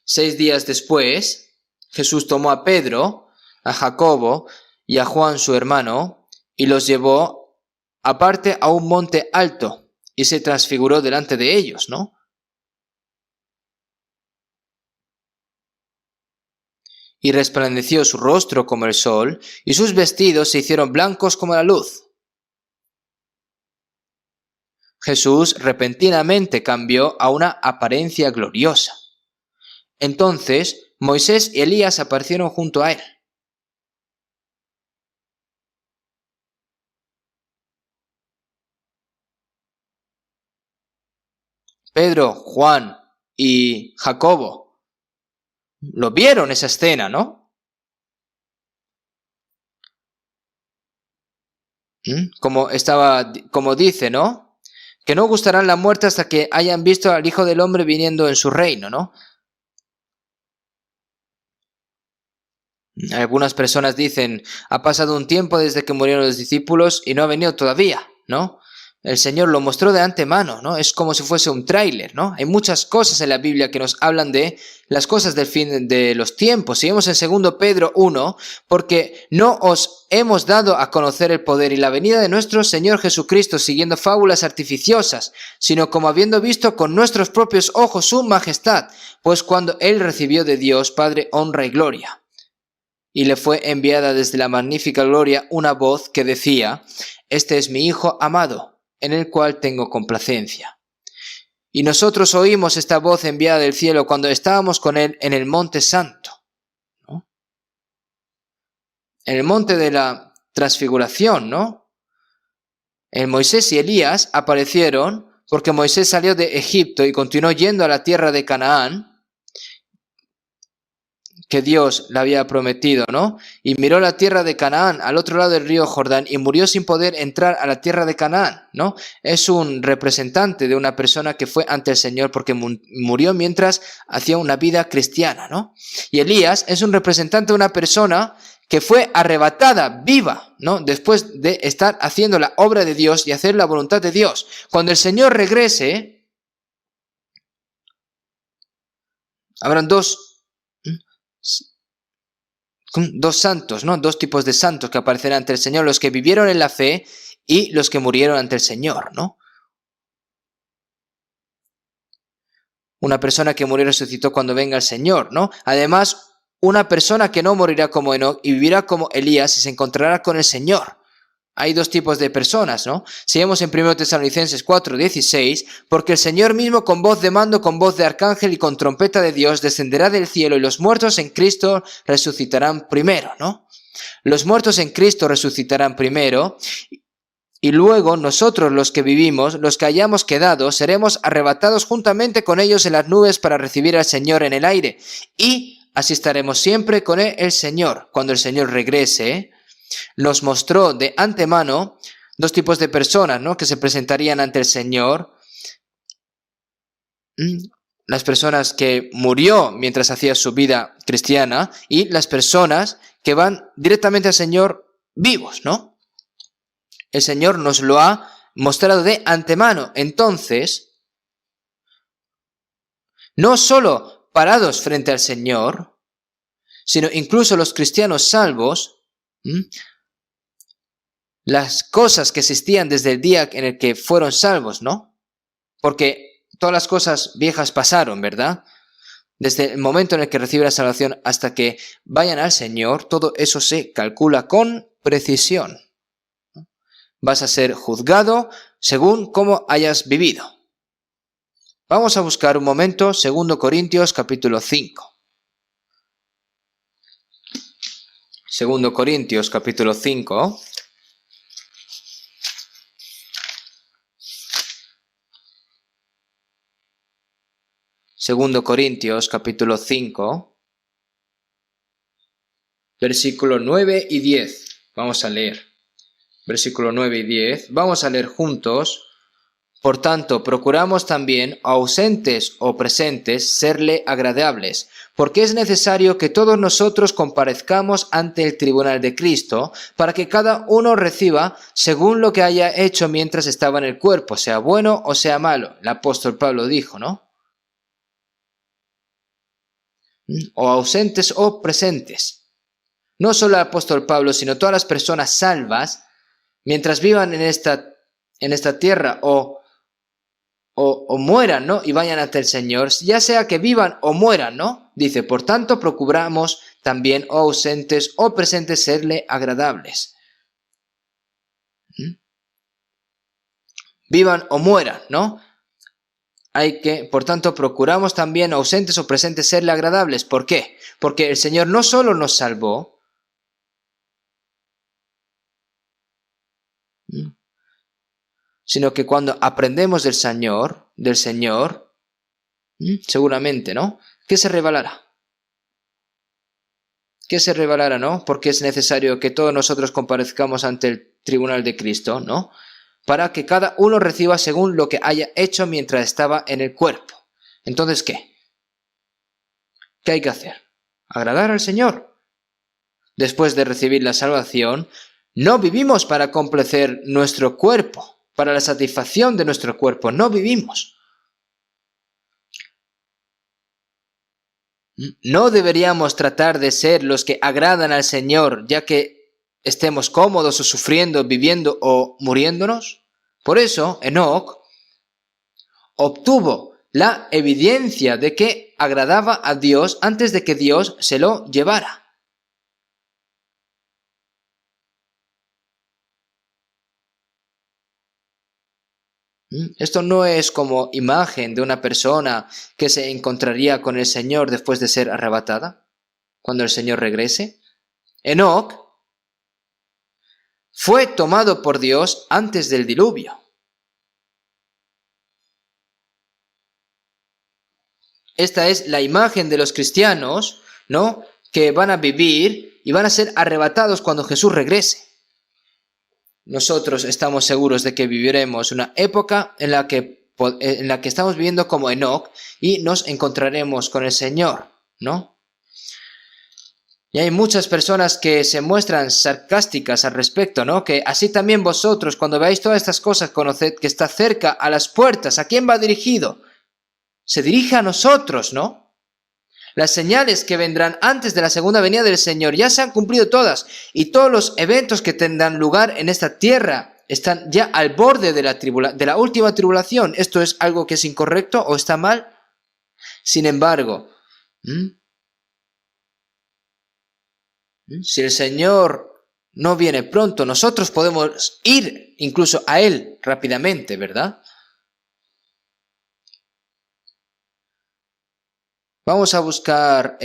6 días después, Jesús tomó a Pedro, a Jacobo y a Juan su hermano, y los llevó aparte a un monte alto, y se transfiguró delante de ellos, ¿no? Y resplandeció su rostro como el sol, y sus vestidos se hicieron blancos como la luz. Jesús repentinamente cambió a una apariencia gloriosa. Entonces Moisés y Elías aparecieron junto a él. Pedro, Juan y Jacobo lo vieron esa escena, ¿no? Como dice, ¿no? Que no gustarán la muerte hasta que hayan visto al Hijo del Hombre viniendo en su reino, ¿no? Algunas personas dicen, ha pasado un tiempo desde que murieron los discípulos y no ha venido todavía, ¿no? El Señor lo mostró de antemano, ¿no? Es como si fuese un tráiler, ¿no? Hay muchas cosas en la Biblia que nos hablan de las cosas del fin de los tiempos. Seguimos en 2 Pedro 1, porque no os hemos dado a conocer el poder y la venida de nuestro Señor Jesucristo siguiendo fábulas artificiosas, sino como habiendo visto con nuestros propios ojos su majestad, pues cuando Él recibió de Dios Padre honra y gloria. Y le fue enviada desde la magnífica gloria una voz que decía, este es mi Hijo amado, en el cual tengo complacencia. Y nosotros oímos esta voz enviada del cielo cuando estábamos con él en el monte santo, ¿no? En el monte de la transfiguración, ¿no? Moisés y Elías aparecieron porque Moisés salió de Egipto y continuó yendo a la tierra de Canaán, que Dios le había prometido, ¿no? Y miró la tierra de Canaán al otro lado del río Jordán y murió sin poder entrar a la tierra de Canaán, ¿no? Es un representante de una persona que fue ante el Señor porque murió mientras hacía una vida cristiana, ¿no? Y Elías es un representante de una persona que fue arrebatada viva, ¿no? Después de estar haciendo la obra de Dios y hacer la voluntad de Dios. Cuando el Señor regrese, habrán dos santos, ¿no? 2 tipos de santos que aparecerán ante el Señor, los que vivieron en la fe y los que murieron ante el Señor, ¿no? Una persona que murió y resucitó cuando venga el Señor, ¿no? Además, una persona que no morirá como Enoc y vivirá como Elías y se encontrará con el Señor. Hay dos tipos de personas, ¿no? Si vemos en 1 Tesalonicenses 4:16, porque el Señor mismo con voz de mando, con voz de arcángel y con trompeta de Dios descenderá del cielo y los muertos en Cristo resucitarán primero, ¿no? Los muertos en Cristo resucitarán primero y luego nosotros los que vivimos, los que hayamos quedado, seremos arrebatados juntamente con ellos en las nubes para recibir al Señor en el aire. Y así estaremos siempre con el Señor. Cuando el Señor regrese, nos mostró de antemano dos tipos de personas, ¿no?, que se presentarían ante el Señor. Las personas que murió mientras hacía su vida cristiana y las personas que van directamente al Señor vivos, ¿no? El Señor nos lo ha mostrado de antemano. Entonces, no solo parados frente al Señor, sino incluso los cristianos salvos, las cosas que existían desde el día en el que fueron salvos, ¿no? Porque todas las cosas viejas pasaron, ¿verdad? Desde el momento en el que recibe la salvación hasta que vayan al Señor, todo eso se calcula con precisión. Vas a ser juzgado según cómo hayas vivido. Vamos a buscar un momento 2 Corintios capítulo 5. 2 Corintios capítulo 5. Segundo Corintios capítulo 5, versículo 9 y 10. Vamos a leer. Versículo 9 y 10. Vamos a leer juntos. Por tanto, procuramos también, ausentes o presentes, serle agradables, porque es necesario que todos nosotros comparezcamos ante el tribunal de Cristo, para que cada uno reciba según lo que haya hecho mientras estaba en el cuerpo, sea bueno o sea malo. El apóstol Pablo dijo, ¿no? O ausentes o presentes. No solo el apóstol Pablo, sino todas las personas salvas, mientras vivan en esta tierra o mueran, ¿no?, y vayan ante el Señor, ya sea que vivan o mueran, ¿no? Dice, por tanto, procuramos también, o ausentes o presentes, serle agradables. Vivan o mueran, ¿no? Por tanto, procuramos también, ausentes o presentes, serle agradables. ¿Por qué? Porque el Señor no solo nos salvó, sino que cuando aprendemos del Señor, seguramente, ¿no?, ¿qué se revelará? ¿Qué se revelará, no? Porque es necesario que todos nosotros comparezcamos ante el tribunal de Cristo, ¿no?, para que cada uno reciba según lo que haya hecho mientras estaba en el cuerpo. Entonces, ¿qué? ¿Qué hay que hacer? Agradar al Señor. Después de recibir la salvación, no vivimos para complacer nuestro cuerpo, para la satisfacción de nuestro cuerpo, no vivimos. No deberíamos tratar de ser los que agradan al Señor, ya que estemos cómodos o sufriendo, viviendo o muriéndonos. Por eso, Enoc obtuvo la evidencia de que agradaba a Dios antes de que Dios se lo llevara. Esto no es como imagen de una persona que se encontraría con el Señor después de ser arrebatada, cuando el Señor regrese. Enoc fue tomado por Dios antes del diluvio. Esta es la imagen de los cristianos, ¿no?, que van a vivir y van a ser arrebatados cuando Jesús regrese. Nosotros estamos seguros de que viviremos una época en la que estamos viviendo como Enoc y nos encontraremos con el Señor, ¿no? Y hay muchas personas que se muestran sarcásticas al respecto, ¿no? Que así también vosotros, cuando veáis todas estas cosas, conoced que está cerca, a las puertas. ¿A quién va dirigido? Se dirige a nosotros, ¿no? Las señales que vendrán antes de la segunda venida del Señor ya se han cumplido todas, y todos los eventos que tendrán lugar en esta tierra están ya al borde de la última tribulación. ¿Esto es algo que es incorrecto o está mal? Sin embargo, si el Señor no viene pronto, nosotros podemos ir incluso a Él rápidamente, ¿verdad? Vamos a buscar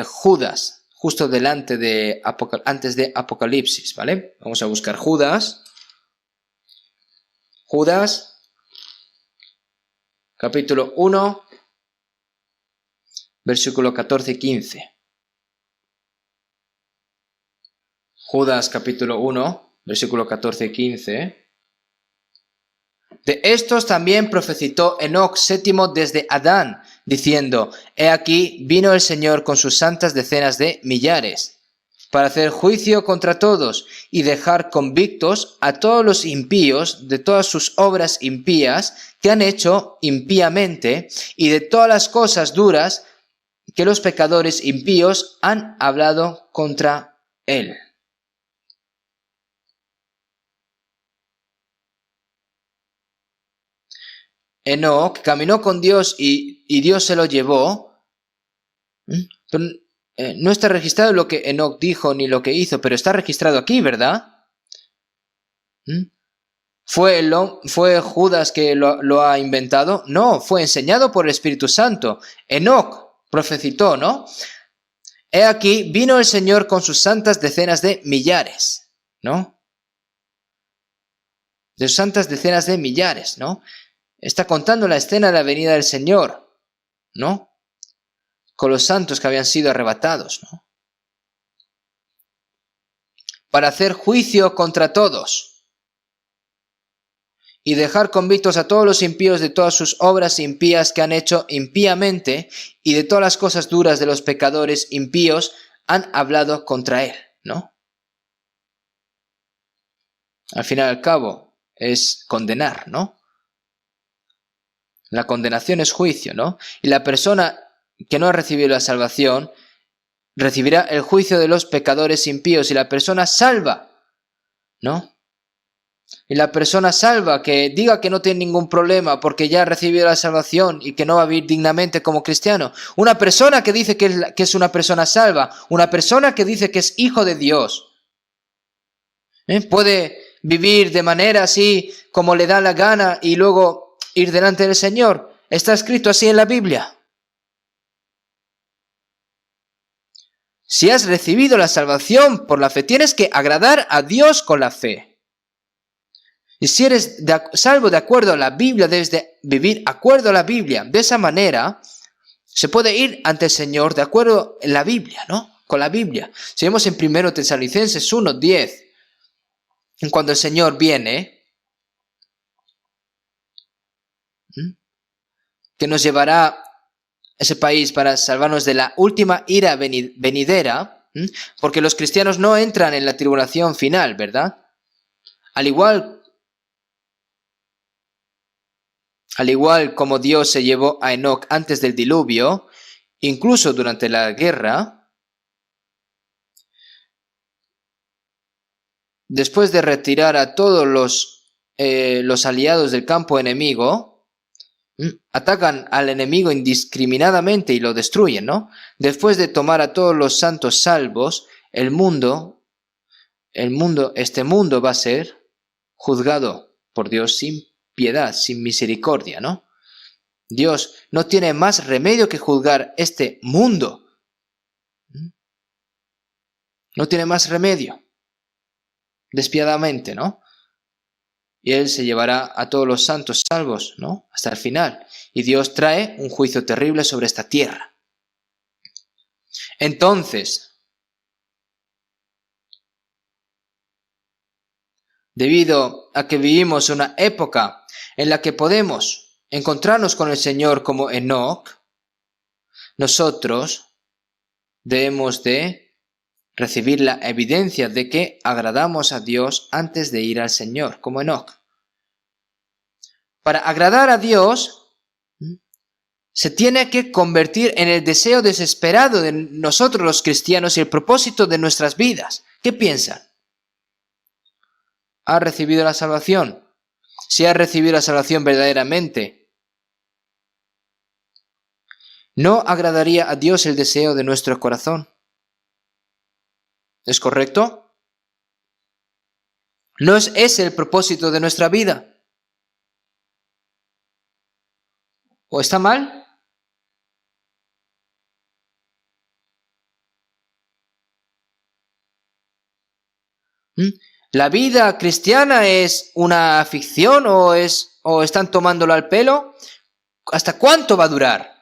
Judas, justo antes de Apocalipsis, ¿vale? Vamos a buscar Judas. Judas, capítulo 1, versículo 14 y 15. Judas, capítulo 1, versículo 14 y 15. De estos también profetizó Enoc séptimo desde Adán, diciendo: He aquí, vino el Señor con sus santas decenas de millares, para hacer juicio contra todos, y dejar convictos a todos los impíos de todas sus obras impías que han hecho impíamente, y de todas las cosas duras que los pecadores impíos han hablado contra él. Enoc caminó con Dios y Dios se lo llevó. Pero, no está registrado lo que Enoc dijo ni lo que hizo, pero está registrado aquí, ¿verdad? ¿Fue Judas que lo ha inventado? No, fue enseñado por el Espíritu Santo. Enoc profetizó, ¿no? He aquí, vino el Señor con sus santas decenas de millares, ¿no? De sus santas decenas de millares, ¿no? Está contando la escena de la venida del Señor, ¿no? Con los santos que habían sido arrebatados, ¿no? Para hacer juicio contra todos y dejar convictos a todos los impíos de todas sus obras impías que han hecho impíamente, y de todas las cosas duras de los pecadores impíos han hablado contra él, ¿no? Al fin y al cabo es condenar, ¿no? La condenación es juicio, ¿no? Y la persona que no ha recibido la salvación recibirá el juicio de los pecadores impíos, y la persona salva, ¿no? Y la persona salva que diga que no tiene ningún problema porque ya ha recibido la salvación y que no va a vivir dignamente como cristiano. Una persona que dice que es una persona salva, una persona que dice que es hijo de Dios, puede vivir de manera así como le da la gana y luego ir delante del Señor. Está escrito así en la Biblia. Si has recibido la salvación por la fe, tienes que agradar a Dios con la fe. Y si eres salvo de acuerdo a la Biblia, debes de vivir de acuerdo a la Biblia. De esa manera se puede ir ante el Señor de acuerdo en la Biblia, ¿no? Con la Biblia. Si vemos en 1 Tesalonicenses 1:10, cuando el Señor viene, que nos llevará a ese país para salvarnos de la última ira venidera, porque los cristianos no entran en la tribulación final, ¿verdad? Al igual como Dios se llevó a Enoc antes del diluvio, incluso durante la guerra, después de retirar a todos los aliados del campo enemigo, atacan al enemigo indiscriminadamente y lo destruyen, ¿no? Después de tomar a todos los santos salvos, este mundo va a ser juzgado por Dios sin piedad, sin misericordia, ¿no? Dios no tiene más remedio que juzgar este mundo. No tiene más remedio. Despiadadamente, ¿no? Y Él se llevará a todos los santos salvos, ¿no? Hasta el final. Y Dios trae un juicio terrible sobre esta tierra. Entonces, debido a que vivimos una época en la que podemos encontrarnos con el Señor como Enoc, nosotros debemos de recibir la evidencia de que agradamos a Dios antes de ir al Señor, como Enoc. Para agradar a Dios, se tiene que convertir en el deseo desesperado de nosotros los cristianos y el propósito de nuestras vidas. ¿Qué piensan? ¿Ha recibido la salvación? Si ha recibido la salvación verdaderamente, no agradaría a Dios el deseo de nuestro corazón. ¿Es correcto? ¿No es ese el propósito de nuestra vida? ¿O está mal? ¿La vida cristiana es una ficción o están tomándolo al pelo? ¿Hasta cuánto va a durar?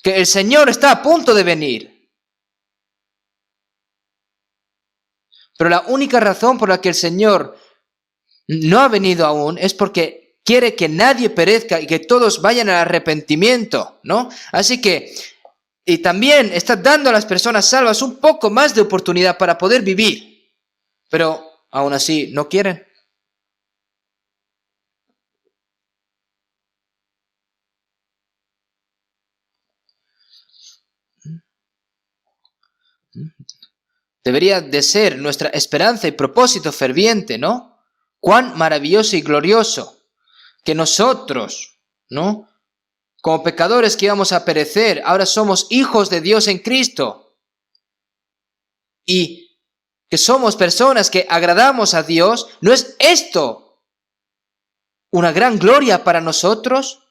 Que el Señor está a punto de venir. Pero la única razón por la que el Señor no ha venido aún es porque quiere que nadie perezca y que todos vayan al arrepentimiento, ¿no? Así que, y también está dando a las personas salvas un poco más de oportunidad para poder vivir. Pero aún así no quieren. Debería de ser nuestra esperanza y propósito ferviente, ¿no? Cuán maravilloso y glorioso que nosotros, ¿no? Como pecadores que íbamos a perecer, ahora somos hijos de Dios en Cristo. Y que somos personas que agradamos a Dios. ¿No es esto una gran gloria para nosotros?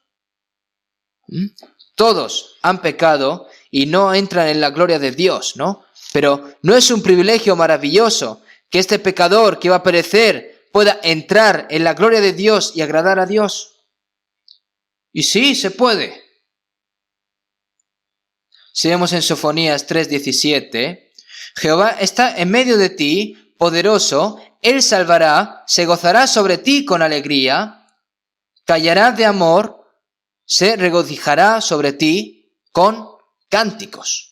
Todos han pecado y no entran en la gloria de Dios, ¿no? Pero ¿no es un privilegio maravilloso que este pecador que va a perecer pueda entrar en la gloria de Dios y agradar a Dios? Y sí, se puede. Si vemos en Sofonías 3:17, Jehová está en medio de ti, poderoso, Él salvará, se gozará sobre ti con alegría, callará de amor, se regocijará sobre ti con cánticos.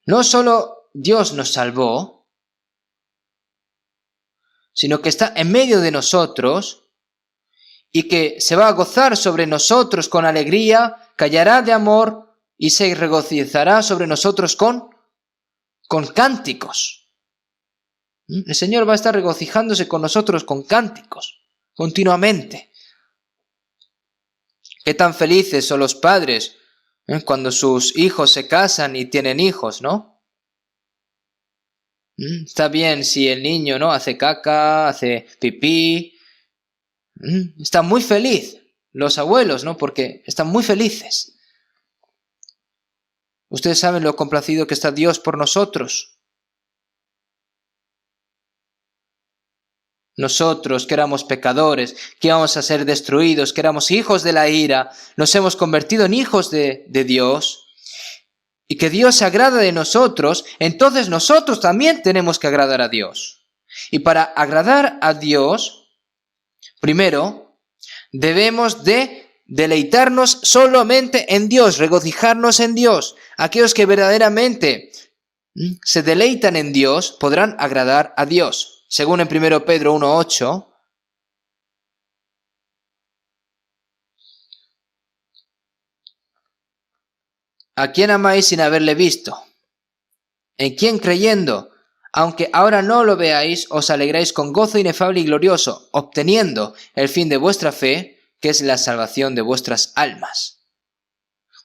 No solo Dios nos salvó, sino que está en medio de nosotros y que se va a gozar sobre nosotros con alegría, callará de amor y se regocijará sobre nosotros con cánticos. El Señor va a estar regocijándose con nosotros con cánticos, continuamente. Qué tan felices son los padres cuando sus hijos se casan y tienen hijos, ¿no? Está bien si el niño, ¿no?, hace caca, hace pipí. Está muy feliz los abuelos, ¿no?, porque están muy felices. Ustedes saben lo complacido que está Dios por nosotros. Nosotros, que éramos pecadores, que íbamos a ser destruidos, que éramos hijos de la ira, nos hemos convertido en hijos de Dios, y que Dios se agrada de nosotros, entonces nosotros también tenemos que agradar a Dios. Y para agradar a Dios, primero, debemos de deleitarnos solamente en Dios, regocijarnos en Dios. Aquellos que verdaderamente se deleitan en Dios podrán agradar a Dios. Según en 1 Pedro 1:8, ¿a quién amáis sin haberle visto? ¿En quién creyendo? Aunque ahora no lo veáis, os alegráis con gozo inefable y glorioso, obteniendo el fin de vuestra fe, que es la salvación de vuestras almas.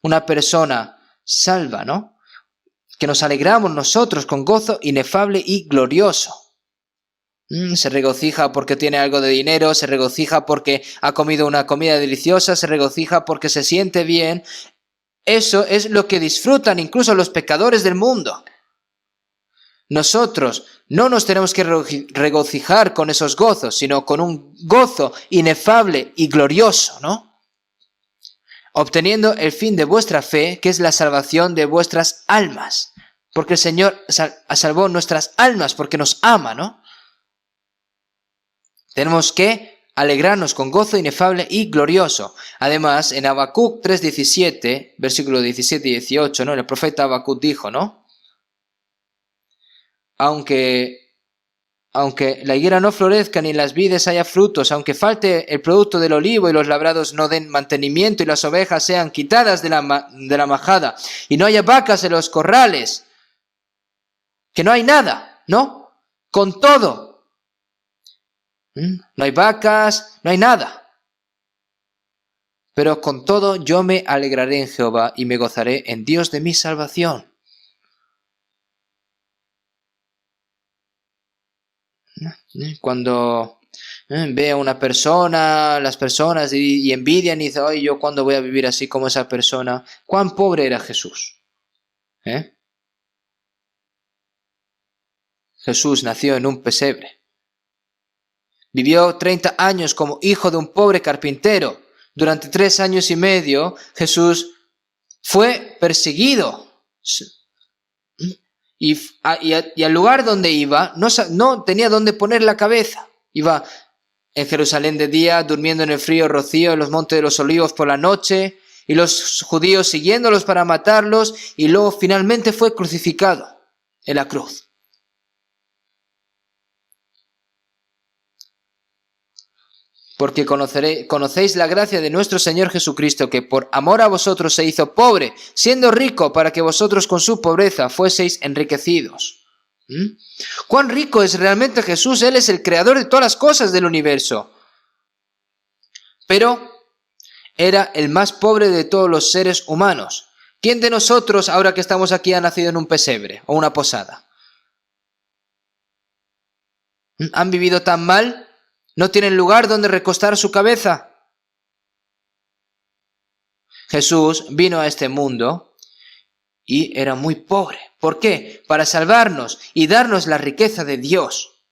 Una persona salva, ¿no?, que nos alegramos nosotros con gozo inefable y glorioso. Se regocija porque tiene algo de dinero, se regocija porque ha comido una comida deliciosa, se regocija porque se siente bien. Eso es lo que disfrutan incluso los pecadores del mundo. Nosotros no nos tenemos que regocijar con esos gozos, sino con un gozo inefable y glorioso, ¿no? Obteniendo el fin de vuestra fe, que es la salvación de vuestras almas. Porque el Señor salvó nuestras almas porque nos ama, ¿no? Tenemos que alegrarnos con gozo inefable y glorioso. Además, en Habacuc 3:17, versículos 17 y 18, ¿no?, el profeta Habacuc dijo, ¿no?, aunque la higuera no florezca ni en las vides haya frutos, aunque falte el producto del olivo y los labrados no den mantenimiento y las ovejas sean quitadas de la majada y no haya vacas en los corrales, que no hay nada, ¿no? Con todo, No hay vacas, no hay nada. Pero con todo yo me alegraré en Jehová y me gozaré en Dios de mi salvación. Cuando ve a una persona, las personas y envidian y dicen, ay, yo cuándo voy a vivir así como esa persona. ¿Cuán pobre era Jesús? Jesús nació en un pesebre. Vivió 30 años como hijo de un pobre carpintero. Durante 3 años y medio Jesús fue perseguido. Y al lugar donde iba no tenía dónde poner la cabeza. Iba en Jerusalén de día, durmiendo en el frío rocío en los montes de los olivos por la noche, y los judíos siguiéndolos para matarlos, y luego finalmente fue crucificado en la cruz. Porque conocéis la gracia de nuestro Señor Jesucristo, que por amor a vosotros se hizo pobre, siendo rico, para que vosotros con su pobreza fueseis enriquecidos. ¿Cuán rico es realmente Jesús? Él es el creador de todas las cosas del universo. Pero era el más pobre de todos los seres humanos. ¿Quién de nosotros, ahora que estamos aquí, ha nacido en un pesebre o una posada? ¿Han vivido tan mal? ¿No tienen lugar donde recostar su cabeza? Jesús vino a este mundo y era muy pobre. ¿Por qué? Para salvarnos y darnos la riqueza de Dios.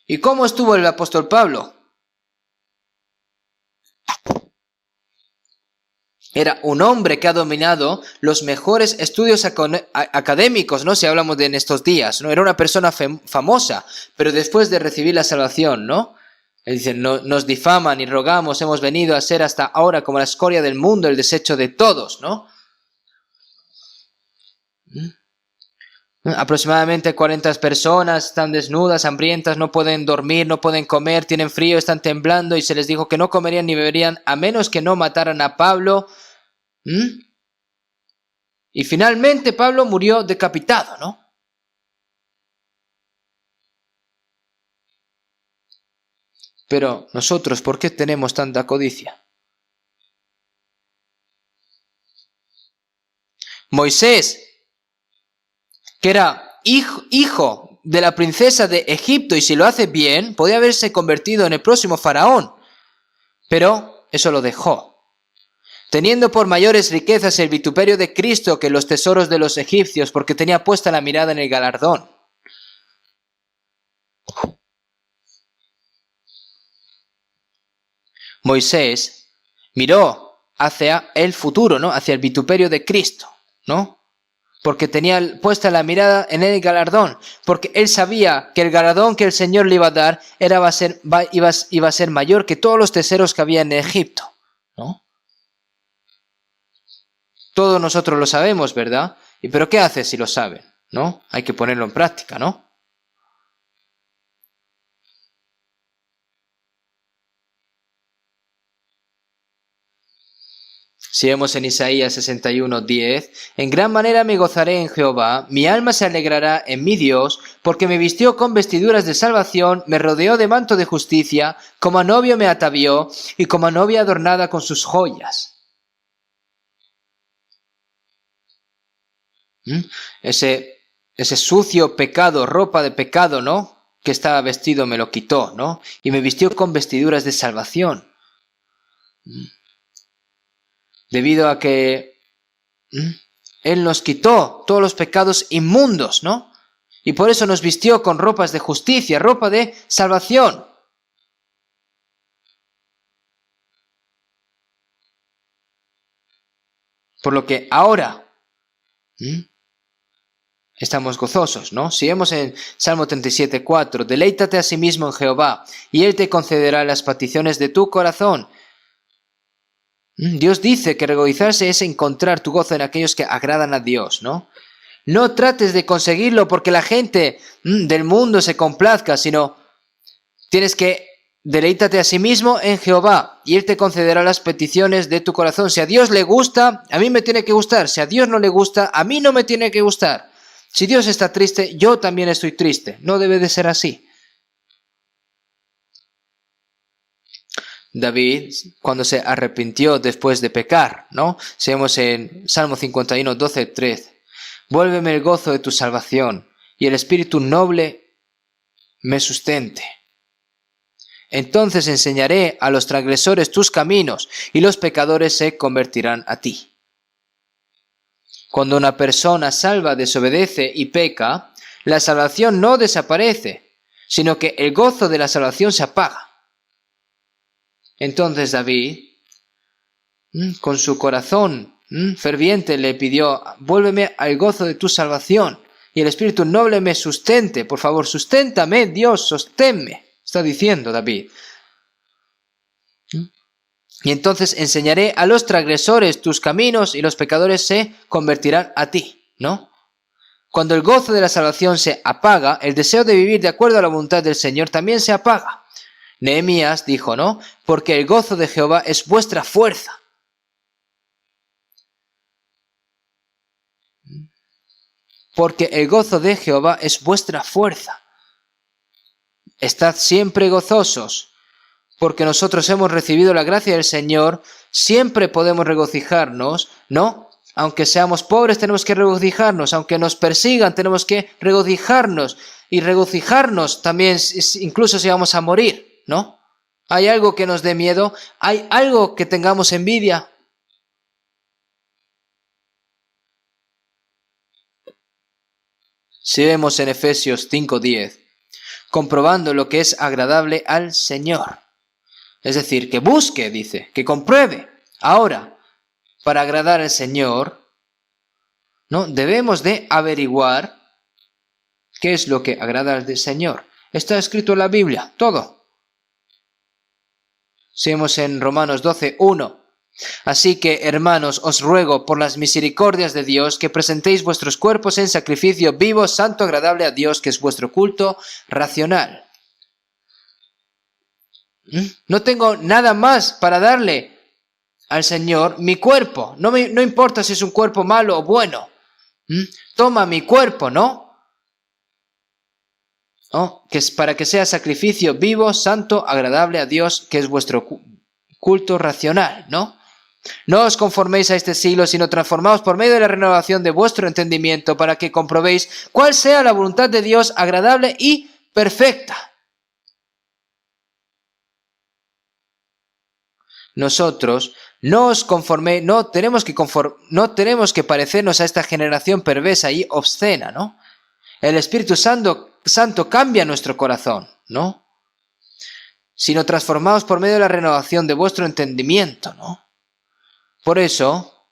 ¿Y cómo estuvo el apóstol Pablo? Era un hombre que ha dominado los mejores estudios académicos, ¿no? Si hablamos de en estos días, ¿no? Era una persona famosa, pero después de recibir la salvación, ¿no? Él dice, no, nos difaman y rogamos, hemos venido a ser hasta ahora como la escoria del mundo, el desecho de todos, ¿no? Aproximadamente 40 personas están desnudas, hambrientas, no pueden dormir, no pueden comer, tienen frío, están temblando, y se les dijo que no comerían ni beberían a menos que no mataran a Pablo. Y finalmente Pablo murió decapitado, ¿no? Pero nosotros, ¿por qué tenemos tanta codicia? Moisés, que era hijo de la princesa de Egipto, y si lo hace bien, podía haberse convertido en el próximo faraón. Pero eso lo dejó. Teniendo por mayores riquezas el vituperio de Cristo que los tesoros de los egipcios, porque tenía puesta la mirada en el galardón. Moisés miró hacia el futuro, ¿no? Hacia el vituperio de Cristo, ¿no? Porque tenía puesta la mirada en el galardón, porque él sabía que el galardón que el Señor le iba a dar iba a ser mayor que todos los tesoros que había en Egipto, ¿no? Todos nosotros lo sabemos, ¿verdad? ¿Pero qué hace si lo saben? ¿No? Hay que ponerlo en práctica, ¿no? Si vemos en Isaías 61:10, en gran manera me gozaré en Jehová, mi alma se alegrará en mi Dios, porque me vistió con vestiduras de salvación, me rodeó de manto de justicia, como a novio me atavió, y como a novia adornada con sus joyas. Ese sucio pecado, ropa de pecado, ¿no? Que estaba vestido me lo quitó, ¿no? Y me vistió con vestiduras de salvación. Debido a que Él nos quitó todos los pecados inmundos, ¿no? Y por eso nos vistió con ropas de justicia, ropa de salvación. Por lo que ahora estamos gozosos, ¿no? Si vemos en Salmo 37:4, deleítate a sí mismo en Jehová, y Él te concederá las peticiones de tu corazón. Dios dice que regocijarse es encontrar tu gozo en aquellos que agradan a Dios, ¿no? No trates de conseguirlo porque la gente del mundo se complazca, sino tienes que deleítate a sí mismo en Jehová, y Él te concederá las peticiones de tu corazón. Si a Dios le gusta, a mí me tiene que gustar. Si a Dios no le gusta, a mí no me tiene que gustar. Si Dios está triste, yo también estoy triste. No debe de ser así. David cuando se arrepintió después de pecar, ¿no? Si vemos en Salmo 51, 12, 13. Vuélveme el gozo de tu salvación y el espíritu noble me sustente. Entonces enseñaré a los transgresores tus caminos y los pecadores se convertirán a ti. Cuando una persona salva desobedece y peca, la salvación no desaparece, sino que el gozo de la salvación se apaga. Entonces David, con su corazón ferviente, le pidió: vuélveme al gozo de tu salvación y el espíritu noble me sustente. Por favor, susténtame, Dios, sosténme, está diciendo David. Y entonces enseñaré a los transgresores tus caminos y los pecadores se convertirán a ti, ¿no? Cuando el gozo de la salvación se apaga, el deseo de vivir de acuerdo a la voluntad del Señor también se apaga. Nehemías dijo, ¿no? Porque el gozo de Jehová es vuestra fuerza. Porque el gozo de Jehová es vuestra fuerza. Estad siempre gozosos, porque nosotros hemos recibido la gracia del Señor, siempre podemos regocijarnos, ¿no? Aunque seamos pobres tenemos que regocijarnos, aunque nos persigan tenemos que regocijarnos, y regocijarnos también incluso si vamos a morir, ¿no? ¿Hay algo que nos dé miedo? ¿Hay algo que tengamos envidia? Si vemos en Efesios 5:10, comprobando lo que es agradable al Señor. Es decir, que busque, dice, que compruebe. Ahora, para agradar al Señor, ¿no? Debemos de averiguar qué es lo que agrada al Señor. Está escrito en la Biblia, todo. Si vemos en Romanos 12:1. Así que, hermanos, os ruego por las misericordias de Dios que presentéis vuestros cuerpos en sacrificio vivo, santo, agradable a Dios, que es vuestro culto racional. No tengo nada más para darle al Señor. Mi cuerpo, no importa si es un cuerpo malo o bueno. Toma mi cuerpo, ¿no? Que es para que sea sacrificio vivo, santo, agradable a Dios, que es vuestro culto racional, ¿no? No os conforméis a este siglo, sino transformaos por medio de la renovación de vuestro entendimiento, para que comprobéis cuál sea la voluntad de Dios agradable y perfecta. Nosotros no tenemos que parecernos a esta generación perversa y obscena, ¿no? El Espíritu Santo cambia nuestro corazón, ¿no? Sino transformaos por medio de la renovación de vuestro entendimiento, ¿no? Por eso,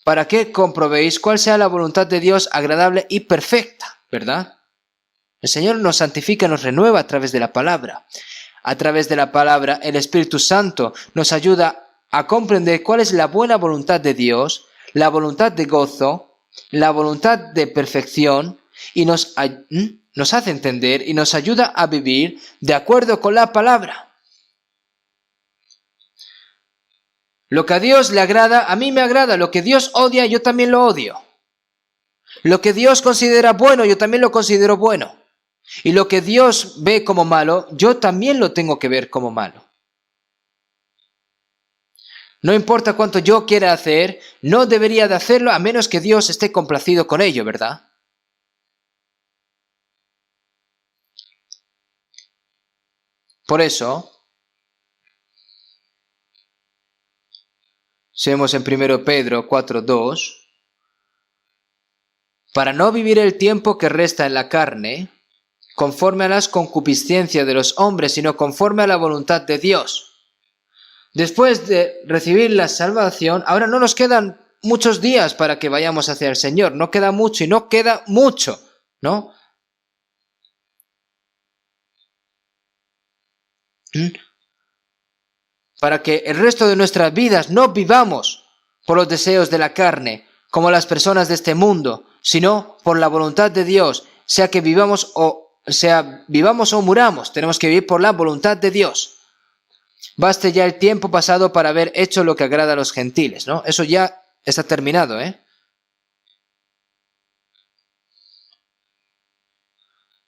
para que comprobéis cuál sea la voluntad de Dios agradable y perfecta, ¿verdad? El Señor nos santifica, nos renueva a través de la palabra. A través de la palabra, el Espíritu Santo nos ayuda a comprender cuál es la buena voluntad de Dios, la voluntad de gozo, la voluntad de perfección, y nos hace entender y nos ayuda a vivir de acuerdo con la palabra. Lo que a Dios le agrada, a mí me agrada. Lo que Dios odia, yo también lo odio. Lo que Dios considera bueno, yo también lo considero bueno. Y lo que Dios ve como malo, yo también lo tengo que ver como malo. No importa cuánto yo quiera hacer, no debería de hacerlo a menos que Dios esté complacido con ello, ¿verdad? Por eso, si vemos en 1 Pedro 4:2, para no vivir el tiempo que resta en la carne, conforme a las concupiscencias de los hombres, sino conforme a la voluntad de Dios. Después de recibir la salvación, ahora no nos quedan muchos días para que vayamos hacia el Señor. No queda mucho y no queda mucho, ¿no? Para que el resto de nuestras vidas no vivamos por los deseos de la carne, como las personas de este mundo, sino por la voluntad de Dios, sea vivamos o muramos, tenemos que vivir por la voluntad de Dios. Baste ya el tiempo pasado para haber hecho lo que agrada a los gentiles, ¿no? Eso ya está terminado, ¿eh?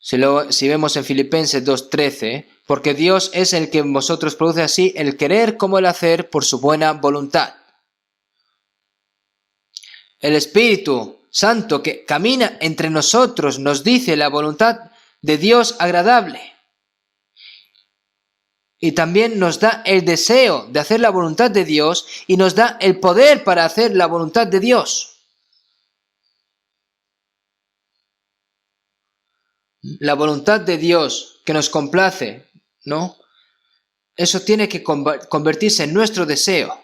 Si vemos en Filipenses 2:13, porque Dios es el que en vosotros produce así el querer como el hacer por su buena voluntad. El Espíritu Santo que camina entre nosotros nos dice la voluntad de Dios agradable. Y también nos da el deseo de hacer la voluntad de Dios y nos da el poder para hacer la voluntad de Dios. La voluntad de Dios que nos complace, ¿no? Eso tiene que convertirse en nuestro deseo.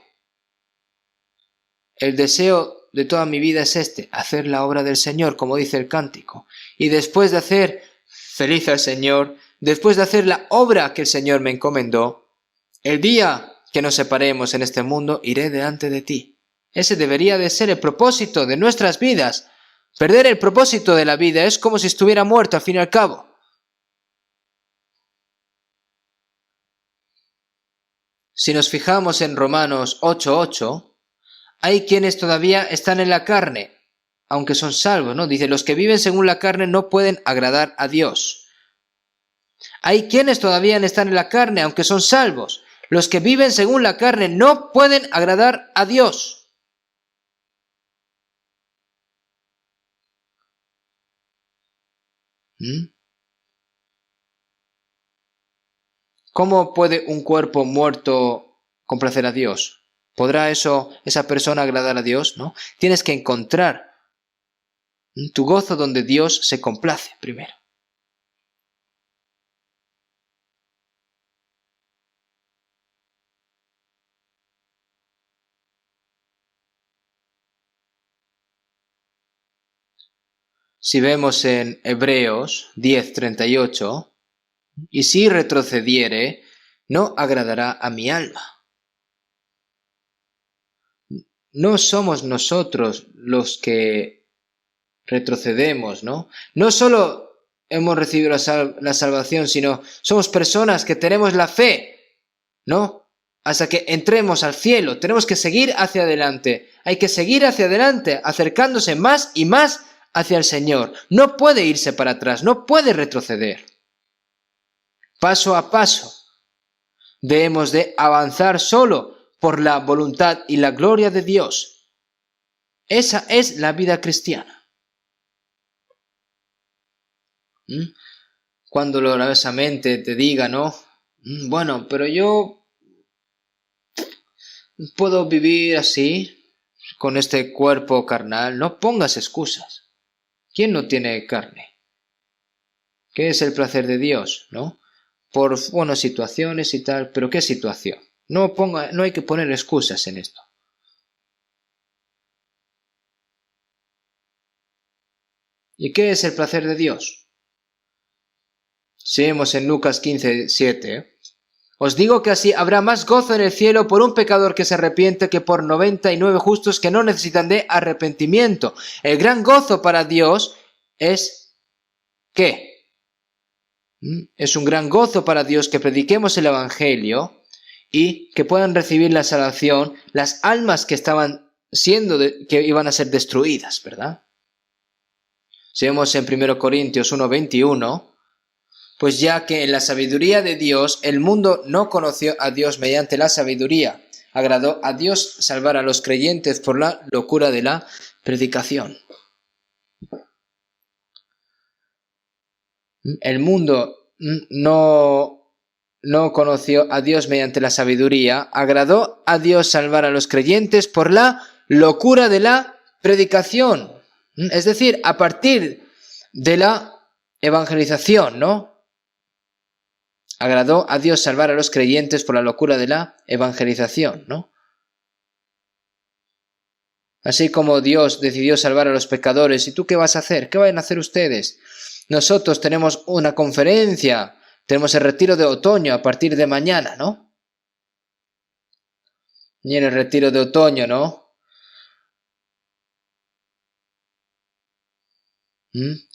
El deseo de toda mi vida es hacer la obra del Señor, como dice el cántico. Y después de hacer feliz al Señor, después de hacer la obra que el Señor me encomendó, el día que nos separemos en este mundo, iré delante de ti. Ese debería de ser el propósito de nuestras vidas. Perder el propósito de la vida es como si estuviera muerto al fin y al cabo. Si nos fijamos en Romanos 8:8, hay quienes todavía están en la carne, aunque son salvos, ¿no? Dice, los que viven según la carne no pueden agradar a Dios. Hay quienes todavía están en la carne, aunque son salvos. Los que viven según la carne no pueden agradar a Dios. ¿Cómo puede un cuerpo muerto complacer a Dios? ¿Podrá esa persona agradar a Dios? ¿No? Tienes que encontrar tu gozo donde Dios se complace primero. Si vemos en Hebreos 10:38, y si retrocediere, no agradará a mi alma. No somos nosotros los que retrocedemos, ¿no? No solo hemos recibido la salvación, sino somos personas que tenemos la fe, ¿no? Hasta que entremos al cielo, tenemos que seguir hacia adelante. Hay que seguir hacia adelante, acercándose más y más hacia el Señor. No puede irse para atrás, no puede retroceder. Paso a paso, debemos de avanzar solo por la voluntad y la gloria de Dios. Esa es la vida cristiana. Cuando dolorosamente te diga, ¿no? Bueno, pero yo puedo vivir así, con este cuerpo carnal. No pongas excusas. ¿Quién no tiene carne? ¿Qué es el placer de Dios, no? Por, situaciones y tal, pero ¿qué situación? No hay que poner excusas en esto. ¿Y qué es el placer de Dios? Si vemos en Lucas 15:7, os digo que así habrá más gozo en el cielo por un pecador que se arrepiente que por 99 justos que no necesitan de arrepentimiento. El gran gozo para Dios es ¿qué? Es un gran gozo para Dios que prediquemos el Evangelio y que puedan recibir la salvación las almas que estaban que iban a ser destruidas, ¿verdad? Si vemos en 1 Corintios 1:21, pues ya que en la sabiduría de Dios el mundo no conoció a Dios mediante la sabiduría, agradó a Dios salvar a los creyentes por la locura de la predicación. El mundo no conoció a Dios mediante la sabiduría, agradó a Dios salvar a los creyentes por la locura de la predicación. Es decir, a partir de la evangelización, ¿no? Agradó a Dios salvar a los creyentes por la locura de la evangelización, ¿no? Así como Dios decidió salvar a los pecadores, ¿y tú qué vas a hacer? ¿Qué van a hacer ustedes? Nosotros tenemos una conferencia, tenemos el retiro de otoño a partir de mañana, ¿no? Y en el retiro de otoño, ¿no?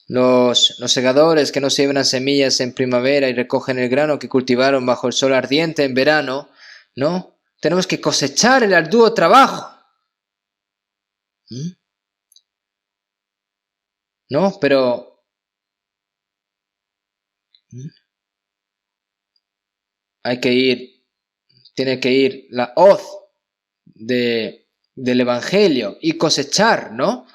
Los segadores que no siembran semillas en primavera y recogen el grano que cultivaron bajo el sol ardiente en verano, ¿no? Tenemos que cosechar el arduo trabajo. ¿No? Pero Tiene que ir la hoz del Evangelio y cosechar, ¿no?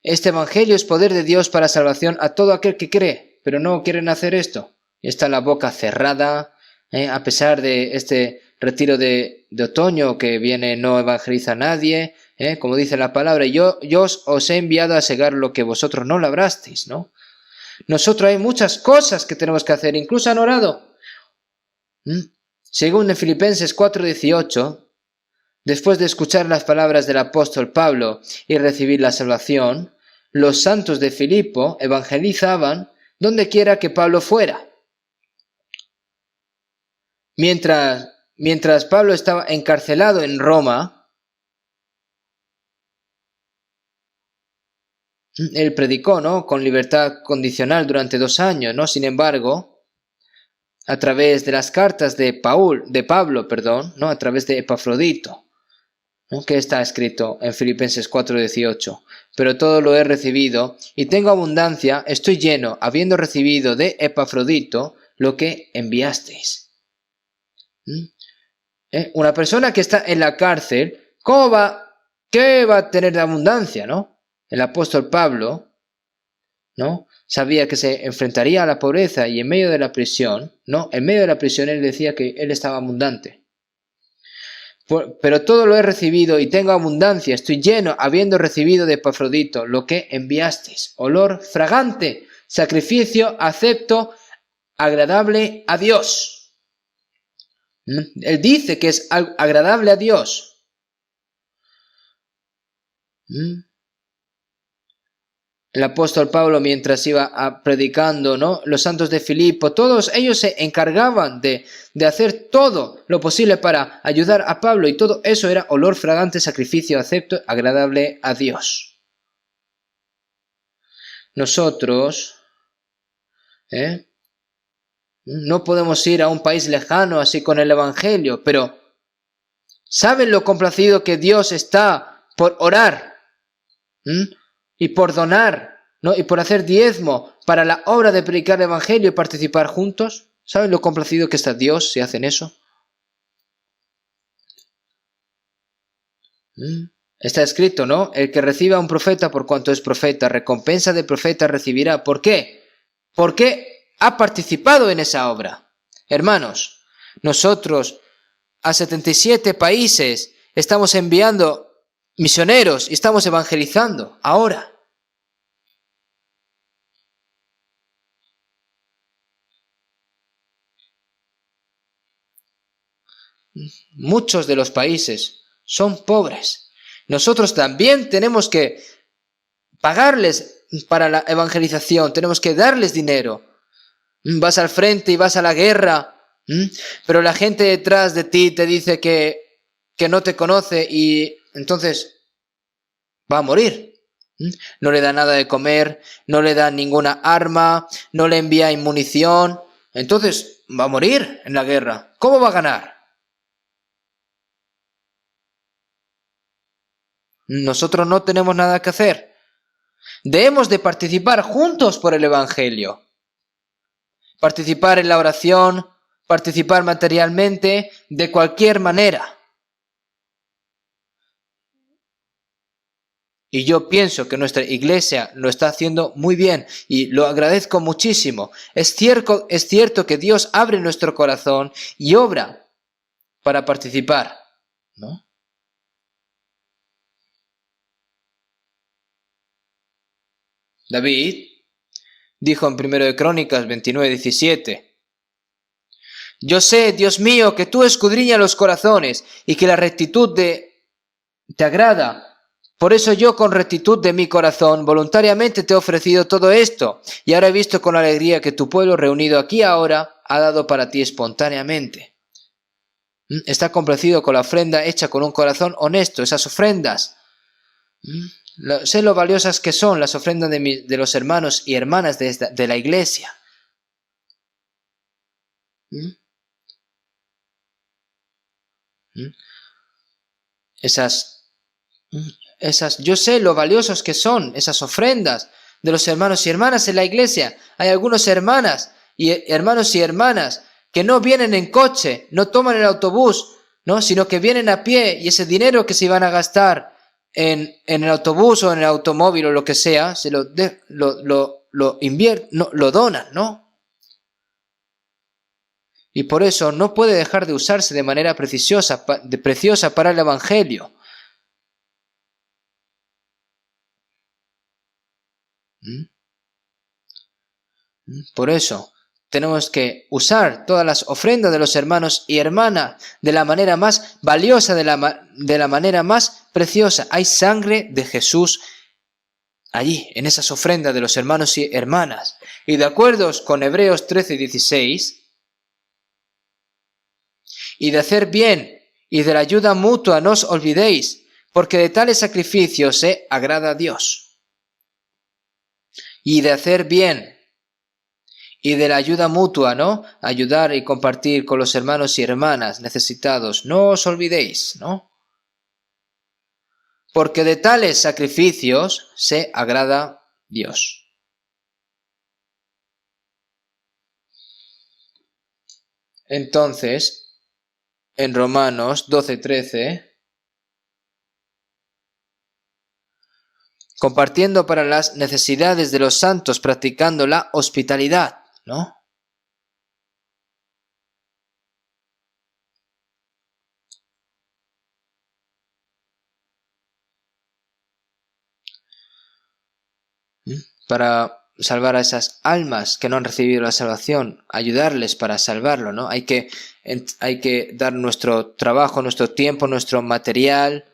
Este Evangelio es poder de Dios para salvación a todo aquel que cree, pero no quieren hacer esto. Está la boca cerrada, a pesar de este retiro de otoño que viene, no evangeliza a nadie, como dice la palabra, yo os he enviado a segar lo que vosotros no labrasteis, ¿no? Nosotros hay muchas cosas que tenemos que hacer, incluso han orado. Según en Filipenses 4:18, después de escuchar las palabras del apóstol Pablo y recibir la salvación, los santos de Filipo evangelizaban donde quiera que Pablo fuera. Mientras Pablo estaba encarcelado en Roma, él predicó, ¿no?, con libertad condicional durante 2 años, ¿no? Sin embargo, a través de las cartas de Pablo, ¿no?, a través de Epafrodito, ¿no?, que está escrito en Filipenses 4:18. Pero todo lo he recibido y tengo abundancia, estoy lleno, habiendo recibido de Epafrodito lo que enviasteis. Una persona que está en la cárcel, ¿qué va a tener de abundancia, no? El apóstol Pablo, ¿no?, sabía que se enfrentaría a la pobreza y en medio de la prisión, ¿no?, en medio de la prisión él decía que él estaba abundante. Pero todo lo he recibido y tengo abundancia, estoy lleno, habiendo recibido de Epafrodito lo que enviasteis, olor fragante, sacrificio acepto, agradable a Dios. Él dice que es agradable a Dios. El apóstol Pablo, mientras iba predicando, ¿no?, los santos de Filipo, todos ellos se encargaban de hacer todo lo posible para ayudar a Pablo, y todo eso era olor fragante, sacrificio acepto, agradable a Dios. Nosotros no podemos ir a un país lejano así con el Evangelio, pero ¿saben lo complacido que Dios está por orar y por donar, ¿no?, y por hacer diezmo para la obra de predicar el Evangelio y participar juntos? ¿Saben lo complacido que está Dios si hacen eso? Está escrito, ¿no? El que reciba a un profeta por cuanto es profeta, recompensa de profeta recibirá. ¿Por qué? Porque ha participado en esa obra. Hermanos, nosotros a 77 países estamos enviando misioneros y estamos evangelizando ahora. Muchos de los países son pobres. Nosotros también tenemos que pagarles para la evangelización, tenemos que darles dinero. Vas al frente y vas a la guerra, pero la gente detrás de ti te dice que no te conoce y entonces va a morir. No le da nada de comer, no le da ninguna arma, no le envía munición, entonces va a morir en la guerra. ¿Cómo va a ganar? Nosotros no tenemos nada que hacer. Debemos de participar juntos por el Evangelio. Participar en la oración, participar materialmente, de cualquier manera. Y yo pienso que nuestra iglesia lo está haciendo muy bien y lo agradezco muchísimo. Es cierto que Dios abre nuestro corazón y obra para participar, ¿no? David dijo en 1 de Crónicas 29:17: yo sé, Dios mío, que tú escudriñas los corazones y que la rectitud te agrada. Por eso yo con rectitud de mi corazón voluntariamente te he ofrecido todo esto, y ahora he visto con alegría que tu pueblo reunido aquí ahora ha dado para ti espontáneamente. Está complacido con la ofrenda hecha con un corazón honesto. Esas ofrendas, sé lo valiosas que son las ofrendas de los hermanos y hermanas de la iglesia. Yo sé lo valiosos que son esas ofrendas de los hermanos y hermanas en la iglesia. Hay algunas hermanas Y hermanos y hermanas que no vienen en coche, no toman el autobús, ¿no? Sino que vienen a pie y ese dinero que se iban a gastar en el autobús o en el automóvil o lo que sea, se lo invierten, no, lo donan, ¿no? Y por eso no puede dejar de usarse de manera preciosa para el Evangelio. Por eso tenemos que usar todas las ofrendas de los hermanos y hermanas de la manera más valiosa, de la manera más preciosa. Hay sangre de Jesús allí, en esas ofrendas de los hermanos y hermanas. Y de acuerdo con Hebreos 13:16, y de hacer bien y de la ayuda mutua no os olvidéis, porque de tales sacrificios se agrada a Dios. Y de hacer bien y de la ayuda mutua, ¿no? Ayudar y compartir con los hermanos y hermanas necesitados, no os olvidéis, ¿no? Porque de tales sacrificios se agrada Dios. Entonces, en Romanos 12:13, compartiendo para las necesidades de los santos, practicando la hospitalidad, ¿no? Para salvar a esas almas que no han recibido la salvación, ayudarles para salvarlo, ¿no? Hay que dar nuestro trabajo, nuestro tiempo, nuestro material.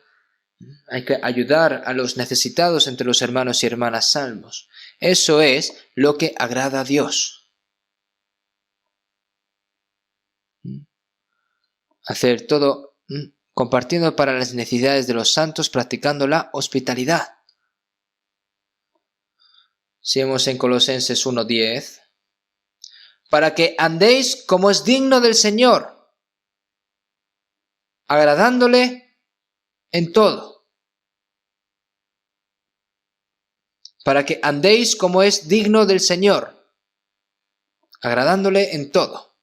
Hay que ayudar a los necesitados entre los hermanos y hermanas salvos. Eso es lo que agrada a Dios. Hacer todo compartiendo para las necesidades de los santos, practicando la hospitalidad. Seguimos en Colosenses 1:10. Para que andéis como es digno del Señor, agradándole en todo. Para que andéis como es digno del Señor, agradándole en todo.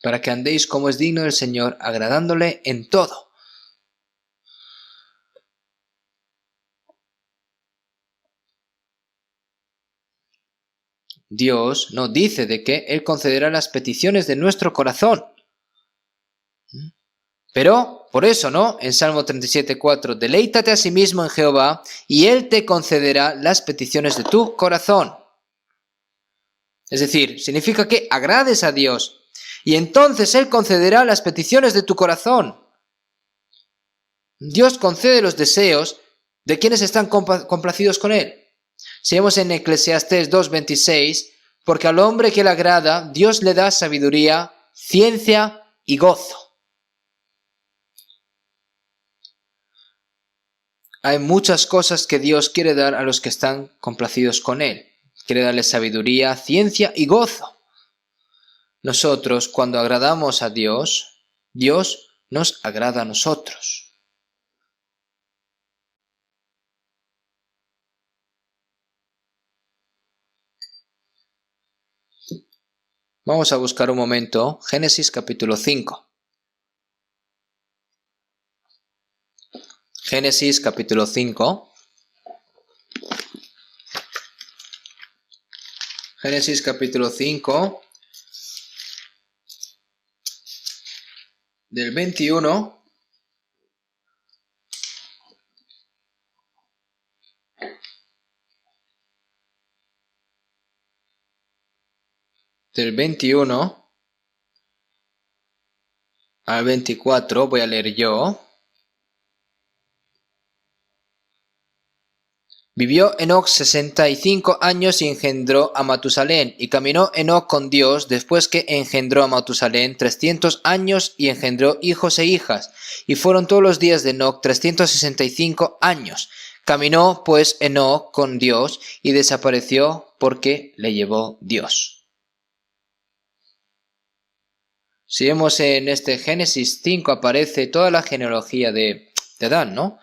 Para que andéis como es digno del Señor, agradándole en todo. Dios no dice de que Él concederá las peticiones de nuestro corazón. Pero, por eso, ¿no? En Salmo 37:4, deleítate a sí mismo en Jehová y Él te concederá las peticiones de tu corazón. Es decir, significa que agrades a Dios y entonces Él concederá las peticiones de tu corazón. Dios concede los deseos de quienes están complacidos con Él. Seguimos en Eclesiastés 2:26, porque al hombre que le agrada, Dios le da sabiduría, ciencia y gozo. Hay muchas cosas que Dios quiere dar a los que están complacidos con Él. Quiere darles sabiduría, ciencia y gozo. Nosotros, cuando agradamos a Dios, Dios nos agrada a nosotros. Vamos a buscar un momento Génesis capítulo 5. Génesis capítulo 5. Génesis capítulo 5, del 21 al 24, voy a leer yo. Vivió Enoc 65 años y engendró a Matusalén, y caminó Enoc con Dios después que engendró a Matusalén 300 años y engendró hijos e hijas, y fueron todos los días de Enoc 365 años. Caminó pues Enoc con Dios y desapareció porque le llevó Dios. Si vemos en este Génesis 5 aparece toda la genealogía de Adán, ¿no?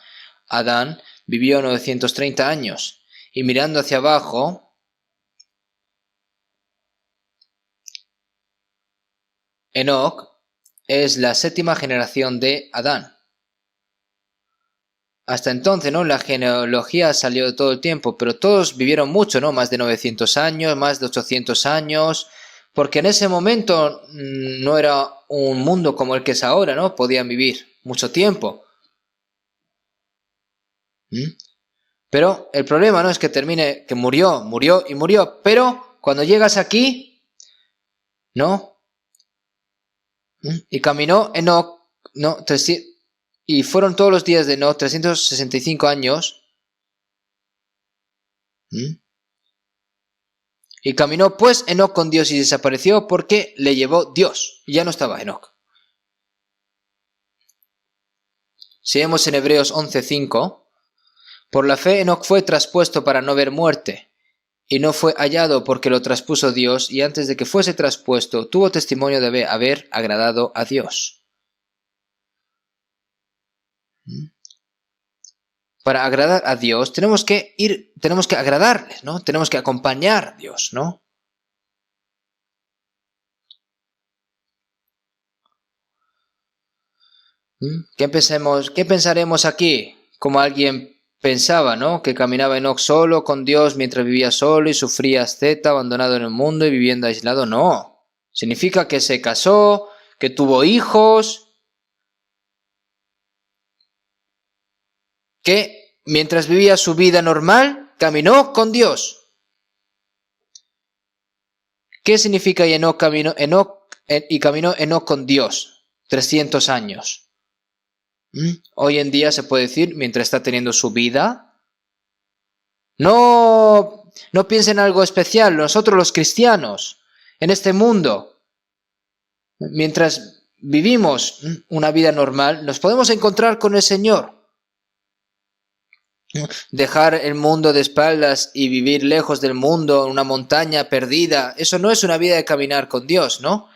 Adán vivió 930 años. Y mirando hacia abajo, Enoc es la 7ª generación de Adán. Hasta entonces, ¿no? La genealogía salió de todo el tiempo, pero todos vivieron mucho, ¿no? Más de 900 años, más de 800 años, porque en ese momento no era un mundo como el que es ahora, ¿no? Podían vivir mucho tiempo. Pero el problema no es que termine, que murió, pero cuando llegas aquí, ¿no? Y caminó Enoc, ¿no? Y fueron todos los días de Enoc 365 años. Y caminó pues Enoc con Dios y desapareció porque le llevó Dios. Y ya no estaba Enoc. Si vemos en Hebreos 11:5, por la fe Enoc fue traspuesto para no ver muerte, y no fue hallado porque lo traspuso Dios, y antes de que fuese traspuesto tuvo testimonio de haber agradado a Dios. Para agradar a Dios tenemos que agradarles, ¿no? Tenemos que acompañar a Dios, ¿no? ¿Qué pensaremos aquí? Como alguien pensaba, ¿no? Que caminaba Enoc solo con Dios mientras vivía solo y sufría asceta, abandonado en el mundo y viviendo aislado. No. Significa que se casó, que tuvo hijos, que mientras vivía su vida normal, caminó con Dios. ¿Qué significa caminó Enoc con Dios? 300 años. Hoy en día se puede decir, mientras está teniendo su vida, no piensen en algo especial. Nosotros los cristianos, en este mundo, mientras vivimos una vida normal, nos podemos encontrar con el Señor. Dejar el mundo de espaldas y vivir lejos del mundo, en una montaña perdida, eso no es una vida de caminar con Dios, ¿no?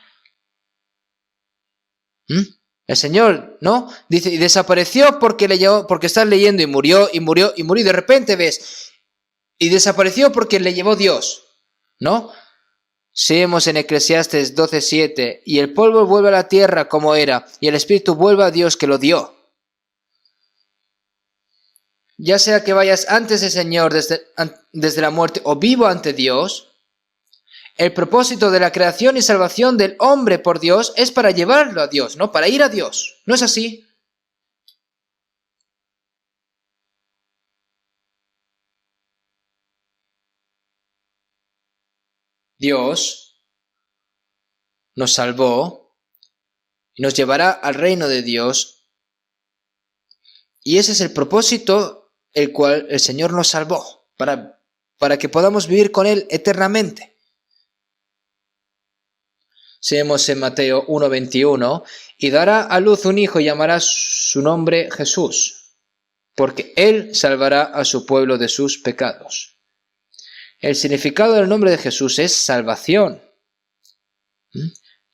El Señor, ¿no? Dice, y desapareció porque estás leyendo y murió, y de repente ves, y desapareció porque le llevó Dios, ¿no? Si vemos en Eclesiastes 12:7, y el polvo vuelve a la tierra como era, y el espíritu vuelve a Dios que lo dio. Ya sea que vayas antes del Señor desde la muerte o vivo ante Dios, el propósito de la creación y salvación del hombre por Dios es para llevarlo a Dios, ¿no? Para ir a Dios. ¿No es así? Dios nos salvó y nos llevará al reino de Dios. Y ese es el propósito el cual el Señor nos salvó, para que podamos vivir con Él eternamente. Si vemos en Mateo 1:21, y dará a luz un hijo y llamará su nombre Jesús, porque Él salvará a su pueblo de sus pecados. El significado del nombre de Jesús es salvación.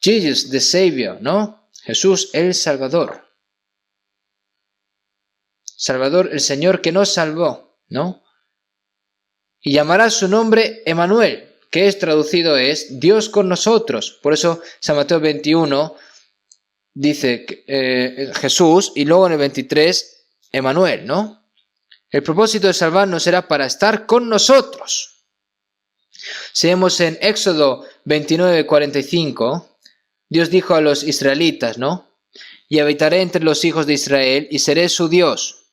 Jesus, the Savior, ¿no? Jesús, el Salvador. Salvador, el Señor que nos salvó, ¿no? Y llamará su nombre Emmanuel, que es traducido es Dios con nosotros. Por eso San Mateo 21 dice Jesús, y luego en el 23 Emmanuel, ¿no? El propósito de salvarnos era para estar con nosotros. Si vemos en Éxodo 29:45, Dios dijo a los israelitas, ¿no? Y habitaré entre los hijos de Israel y seré su Dios.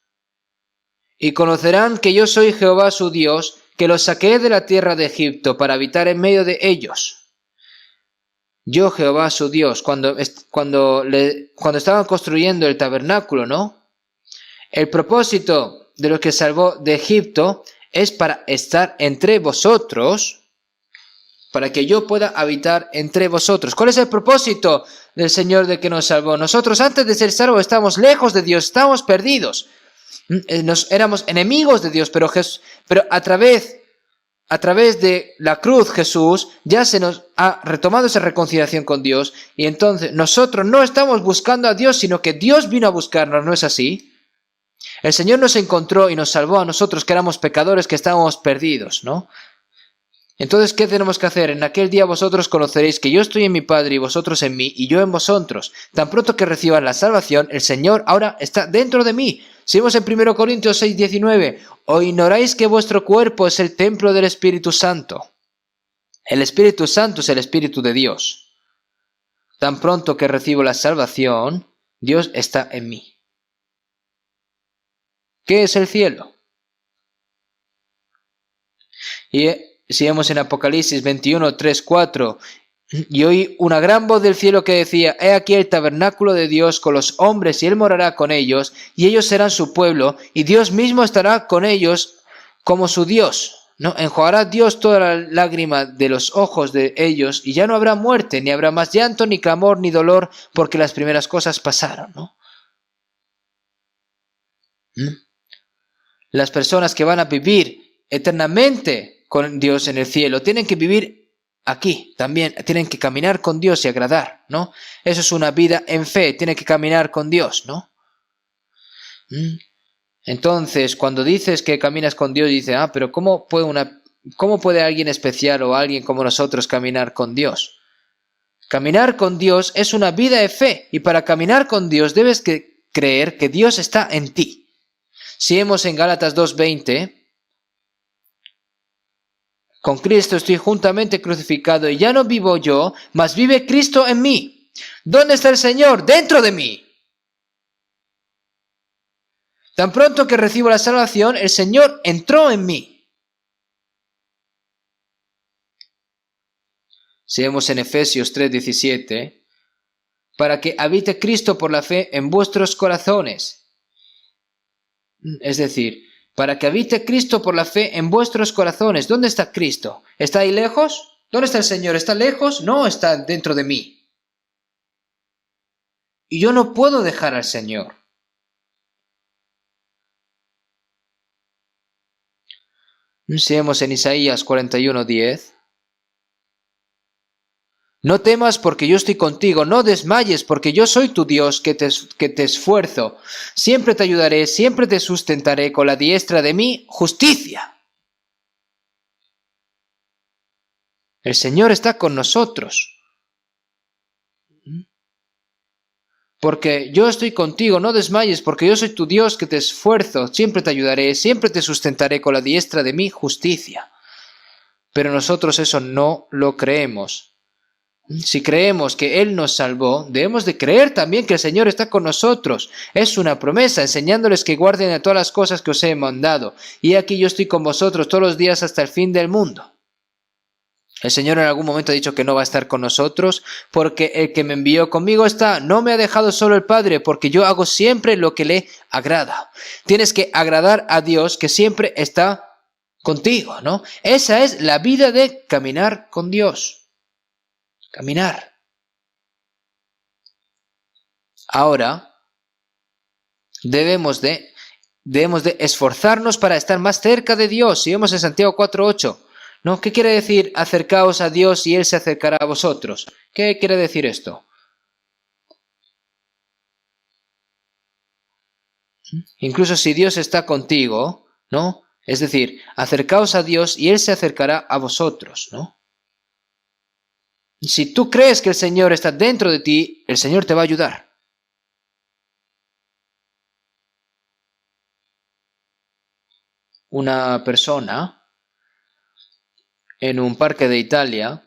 Y conocerán que yo soy Jehová su Dios, que los saqué de la tierra de Egipto para habitar en medio de ellos. Yo Jehová su Dios, cuando estaban construyendo el tabernáculo, ¿no? El propósito de lo que salvó de Egipto es para estar entre vosotros, para que yo pueda habitar entre vosotros. ¿Cuál es el propósito del Señor de que nos salvó? Nosotros antes de ser salvos estábamos lejos de Dios, estábamos perdidos. Éramos enemigos de Dios, pero a través de la cruz Jesús ya se nos ha retomado esa reconciliación con Dios, y entonces nosotros no estamos buscando a Dios, sino que Dios vino a buscarnos, ¿no es así? El Señor nos encontró y nos salvó a nosotros que éramos pecadores, que estábamos perdidos, ¿no? Entonces, ¿qué tenemos que hacer? En aquel día vosotros conoceréis que yo estoy en mi Padre y vosotros en mí y yo en vosotros. Tan pronto que reciban la salvación, el Señor ahora está dentro de mí. Seguimos en 1 Corintios 6:19. ¿O ignoráis que vuestro cuerpo es el templo del Espíritu Santo? El Espíritu Santo es el Espíritu de Dios. Tan pronto que recibo la salvación, Dios está en mí. ¿Qué es el cielo? Y si vemos en Apocalipsis 21, 3, 4, y oí una gran voz del cielo que decía: he aquí el tabernáculo de Dios con los hombres, y Él morará con ellos, y ellos serán su pueblo, y Dios mismo estará con ellos como su Dios, ¿no? Enjuagará Dios toda la lágrima de los ojos de ellos, y ya no habrá muerte, ni habrá más llanto, ni clamor, ni dolor, porque las primeras cosas pasaron, ¿no? Las personas que van a vivir eternamente con Dios en el cielo tienen que vivir aquí también, tienen que caminar con Dios y agradar, ¿no? Eso es una vida en fe, tiene que caminar con Dios, ¿no? Entonces, cuando dices que caminas con Dios, dices: pero ¿cómo puede alguien especial o alguien como nosotros caminar con Dios? Caminar con Dios es una vida de fe, y para caminar con Dios debes creer que Dios está en ti. Si vemos en Gálatas 2:20, con Cristo estoy juntamente crucificado y ya no vivo yo, mas vive Cristo en mí. ¿Dónde está el Señor? Dentro de mí. Tan pronto que recibo la salvación, el Señor entró en mí. Si vemos en Efesios 3:17, para que habite Cristo por la fe en vuestros corazones. Es decir, para que habite Cristo por la fe en vuestros corazones. ¿Dónde está Cristo? ¿Está ahí lejos? ¿Dónde está el Señor? ¿Está lejos? No, está dentro de mí. Y yo no puedo dejar al Señor. Si vemos en Isaías 41:10. No temas porque yo estoy contigo, no desmayes porque yo soy tu Dios que te esfuerzo. Siempre te ayudaré, siempre te sustentaré con la diestra de mi justicia. El Señor está con nosotros. Porque yo estoy contigo, no desmayes porque yo soy tu Dios que te esfuerzo. Siempre te ayudaré, siempre te sustentaré con la diestra de mi justicia. Pero nosotros eso no lo creemos. Si creemos que Él nos salvó, debemos de creer también que el Señor está con nosotros. Es una promesa, enseñándoles que guarden a todas las cosas que os he mandado. Y aquí yo estoy con vosotros todos los días hasta el fin del mundo. El Señor en algún momento ha dicho que no va a estar con nosotros, porque el que me envió conmigo está. No me ha dejado solo el Padre, porque yo hago siempre lo que le agrada. Tienes que agradar a Dios, que siempre está contigo, ¿no? Esa es la vida de caminar con Dios. Caminar. Ahora, debemos de esforzarnos para estar más cerca de Dios. Si vemos en Santiago 4:8, ¿no? ¿Qué quiere decir? Acercaos a Dios y Él se acercará a vosotros. ¿Qué quiere decir esto? Incluso si Dios está contigo, ¿no? Es decir, acercaos a Dios y Él se acercará a vosotros, ¿no? Si tú crees que el Señor está dentro de ti, el Señor te va a ayudar. Una persona en un parque de Italia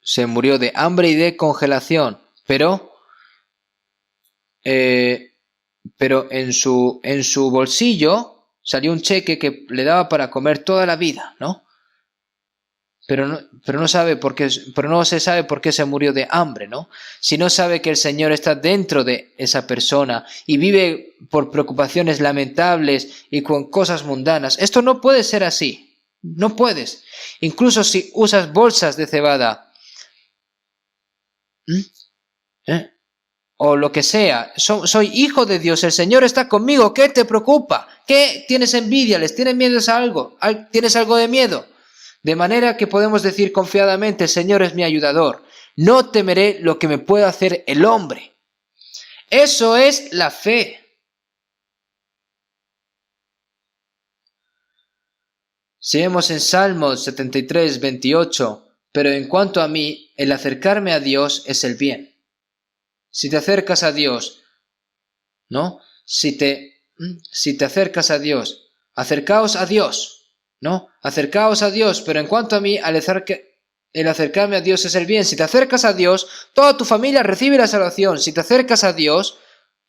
se murió de hambre y de congelación, pero en su bolsillo salió un cheque que le daba para comer toda la vida, ¿no? Pero no se sabe por qué se murió de hambre, ¿no? Si no sabe que el Señor está dentro de esa persona y vive por preocupaciones lamentables y con cosas mundanas, esto no puede ser así. No puedes. Incluso si usas bolsas de cebada, o lo que sea, soy hijo de Dios, el Señor está conmigo, ¿qué te preocupa? ¿Qué tienes envidia? ¿Les tienes miedo a algo? ¿Tienes algo de miedo? De manera que podemos decir confiadamente: el Señor es mi ayudador. No temeré lo que me pueda hacer el hombre. Eso es la fe. Si vemos en Salmos 73, 28, pero en cuanto a mí, el acercarme a Dios es el bien. Si te acercas a Dios, ¿no? Si te acercas a Dios, acercaos a Dios, ¿no? Acercaos a Dios, pero en cuanto a mí, el acercarme a Dios es el bien. Si te acercas a Dios, toda tu familia recibe la salvación. Si te acercas a Dios,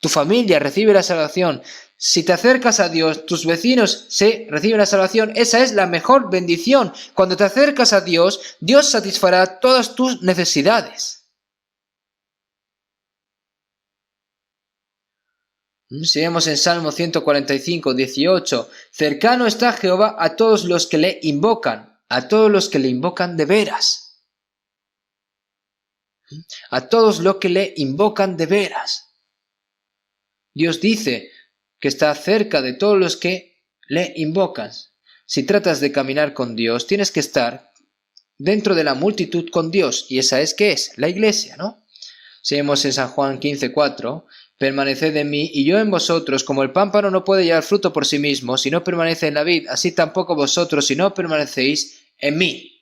tu familia recibe la salvación. Si te acercas a Dios, tus vecinos reciben la salvación. Esa es la mejor bendición. Cuando te acercas a Dios, Dios satisfará todas tus necesidades. Si vemos en Salmo 145, 18, cercano está Jehová a todos los que le invocan, a todos los que le invocan de veras. A todos los que le invocan de veras. Dios dice que está cerca de todos los que le invocan. Si tratas de caminar con Dios, tienes que estar dentro de la multitud con Dios. ¿Y esa es qué es? La iglesia, ¿no? Si vemos en San Juan 15, 4, permaneced en mí y yo en vosotros, como el pámpano no puede llevar fruto por sí mismo si no permanece en la vid, así tampoco vosotros si no permanecéis en mí.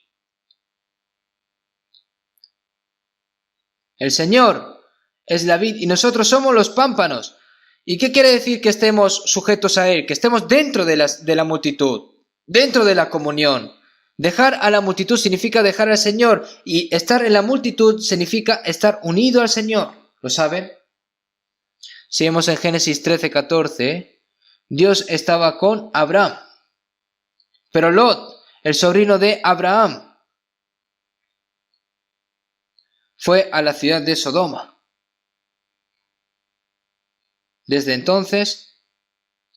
El Señor es la vid y nosotros somos los pámpanos. ¿Y qué quiere decir que estemos sujetos a Él? Que estemos dentro de la multitud, dentro de la comunión. Dejar a la multitud significa dejar al Señor, y estar en la multitud significa estar unido al Señor. ¿Lo saben? Si vemos en Génesis 13, 14, Dios estaba con Abraham. Pero Lot, el sobrino de Abraham, fue a la ciudad de Sodoma. Desde entonces,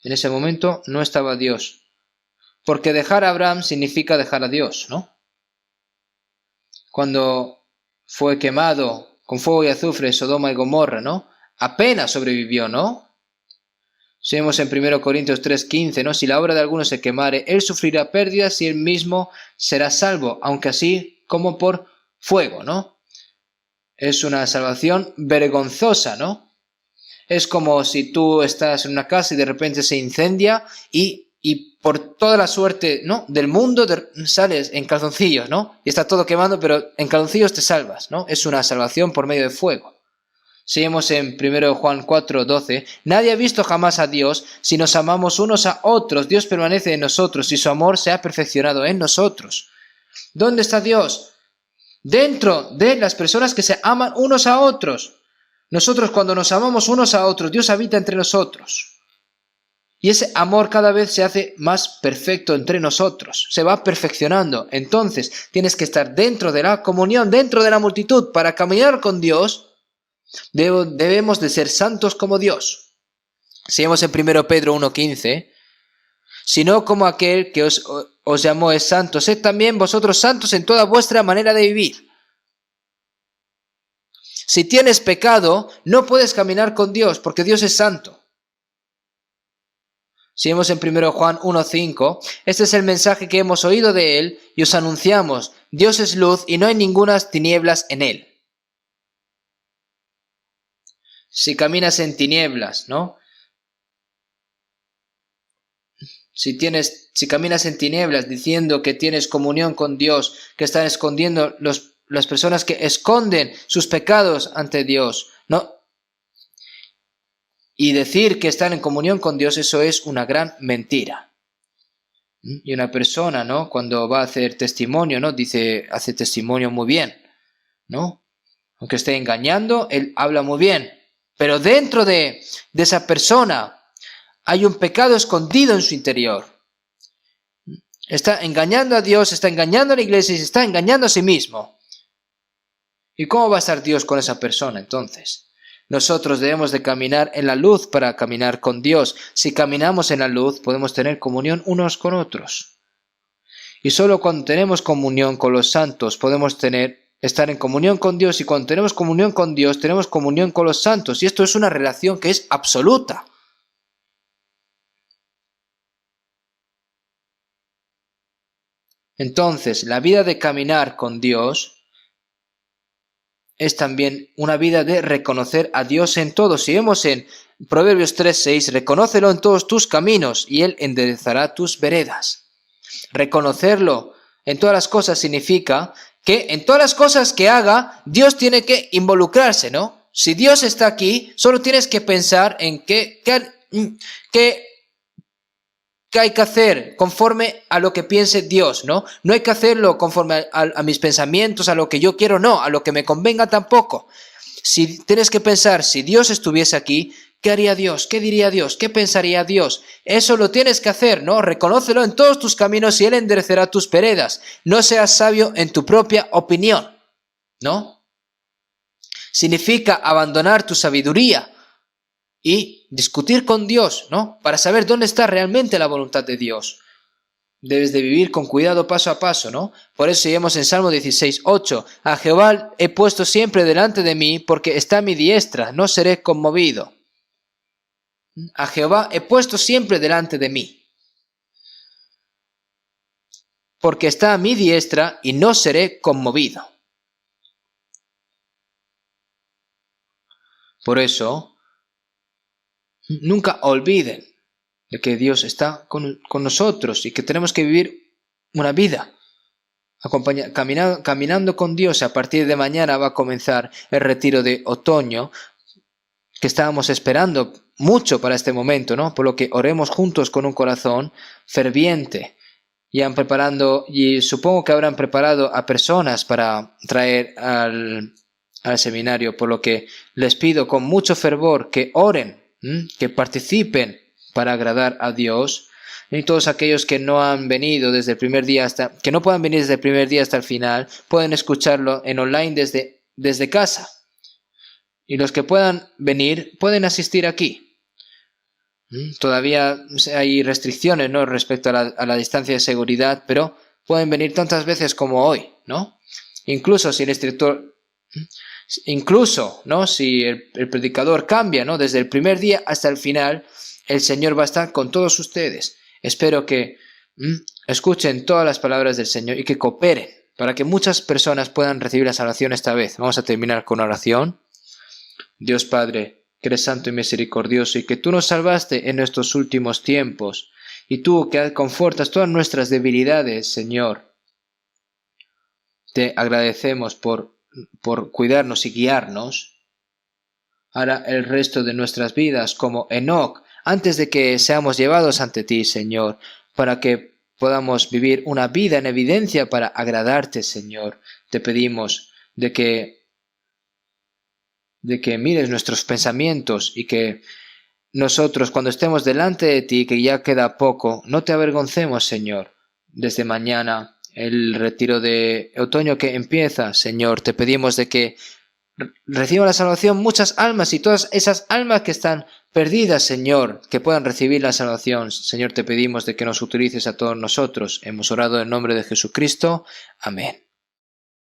en ese momento, no estaba Dios. Porque dejar a Abraham significa dejar a Dios, ¿no? Cuando fue quemado con fuego y azufre Sodoma y Gomorra, ¿no? Apenas sobrevivió, ¿no? Si vemos en 1 Corintios 3:15, ¿no? Si la obra de alguno se quemare, él sufrirá pérdidas y él mismo será salvo, aunque así como por fuego, ¿no? Es una salvación vergonzosa, ¿no? Es como si tú estás en una casa y de repente se incendia y por toda la suerte, ¿no?, del mundo sales en calzoncillos, ¿no? Y está todo quemando, pero en calzoncillos te salvas, ¿no? Es una salvación por medio de fuego. Seguimos en 1 Juan 4:12. Nadie ha visto jamás a Dios. Si nos amamos unos a otros, Dios permanece en nosotros y su amor se ha perfeccionado en nosotros. ¿Dónde está Dios? Dentro de las personas que se aman unos a otros. Nosotros, cuando nos amamos unos a otros, Dios habita entre nosotros. Y ese amor cada vez se hace más perfecto entre nosotros, se va perfeccionando. Entonces tienes que estar dentro de la comunión, dentro de la multitud. Para caminar con Dios debemos de ser santos como Dios. Si vemos en 1 Pedro 1:15, sino como aquel que os llamó es santo, sed también vosotros santos en toda vuestra manera de vivir. Si tienes pecado, no puedes caminar con Dios, porque Dios es santo. Si vemos en 1 Juan 1:5, este es el mensaje que hemos oído de Él y os anunciamos: Dios es luz y no hay ningunas tinieblas en Él. Si caminas en tinieblas, ¿no? Si caminas en tinieblas diciendo que tienes comunión con Dios, que están escondiendo las personas que esconden sus pecados ante Dios, ¿no? Y decir que están en comunión con Dios, eso es una gran mentira. Y una persona, ¿no?, cuando va a hacer testimonio, ¿no?, hace testimonio muy bien, ¿no? Aunque esté engañando, él habla muy bien. Pero dentro de esa persona hay un pecado escondido en su interior. Está engañando a Dios, está engañando a la iglesia y se está engañando a sí mismo. ¿Y cómo va a estar Dios con esa persona entonces? Nosotros debemos de caminar en la luz para caminar con Dios. Si caminamos en la luz, podemos tener comunión unos con otros. Y solo cuando tenemos comunión con los santos podemos estar en comunión con Dios, y cuando tenemos comunión con Dios, tenemos comunión con los santos. Y esto es una relación que es absoluta. Entonces, la vida de caminar con Dios es también una vida de reconocer a Dios en todo. Si vemos en Proverbios 3:6, reconócelo en todos tus caminos y Él enderezará tus veredas. Reconocerlo en todas las cosas significa que en todas las cosas que haga, Dios tiene que involucrarse, ¿no? Si Dios está aquí, solo tienes que pensar en qué hay que hacer conforme a lo que piense Dios, ¿no? No hay que hacerlo conforme a mis pensamientos, a lo que yo quiero, no, a lo que me convenga tampoco. Si tienes que pensar, si Dios estuviese aquí, ¿qué haría Dios? ¿Qué diría Dios? ¿Qué pensaría Dios? Eso lo tienes que hacer, ¿no? Reconócelo en todos tus caminos y Él enderecerá tus veredas. No seas sabio en tu propia opinión, ¿no? Significa abandonar tu sabiduría y discutir con Dios, ¿no? Para saber dónde está realmente la voluntad de Dios. Debes de vivir con cuidado paso a paso, ¿no? Por eso seguimos en Salmo 16:8. A Jehová he puesto siempre delante de mí, porque está a mi diestra, no seré conmovido. A Jehová he puesto siempre delante de mí, porque está a mi diestra y no seré conmovido. Por eso, nunca olviden de que Dios está con nosotros y que tenemos que vivir una vida caminando con Dios. A partir de mañana va a comenzar el retiro de otoño, que estábamos esperando mucho para este momento, ¿no? Por lo que oremos juntos con un corazón ferviente. Y supongo que habrán preparado a personas para traer al seminario, por lo que les pido con mucho fervor que oren, que participen para agradar a Dios. Y todos aquellos que no han venido desde el primer día que no puedan venir desde el primer día hasta el final, pueden escucharlo en online desde casa. Y los que puedan venir, pueden asistir aquí. Todavía hay restricciones, ¿no?, respecto a la distancia de seguridad, pero pueden venir tantas veces como hoy, ¿no? Incluso si el instructor, ¿no?, si el predicador cambia, ¿no?, desde el primer día hasta el final, el Señor va a estar con todos ustedes. Espero que escuchen todas las palabras del Señor y que cooperen para que muchas personas puedan recibir la salvación esta vez. Vamos a terminar con oración. Dios Padre, que eres santo y misericordioso y que tú nos salvaste en estos últimos tiempos, y tú que confortas todas nuestras debilidades, Señor, te agradecemos por cuidarnos y guiarnos. Ahora el resto de nuestras vidas como Enoc, antes de que seamos llevados ante ti, Señor, para que podamos vivir una vida en evidencia para agradarte, Señor. Te pedimos de que mires nuestros pensamientos y que nosotros, cuando estemos delante de ti, que ya queda poco, no te avergoncemos, Señor. Desde mañana, el retiro de otoño que empieza, Señor, te pedimos de que reciban la salvación muchas almas, y todas esas almas que están perdidas, Señor, que puedan recibir la salvación. Señor, te pedimos de que nos utilices a todos nosotros. Hemos orado en nombre de Jesucristo. Amén.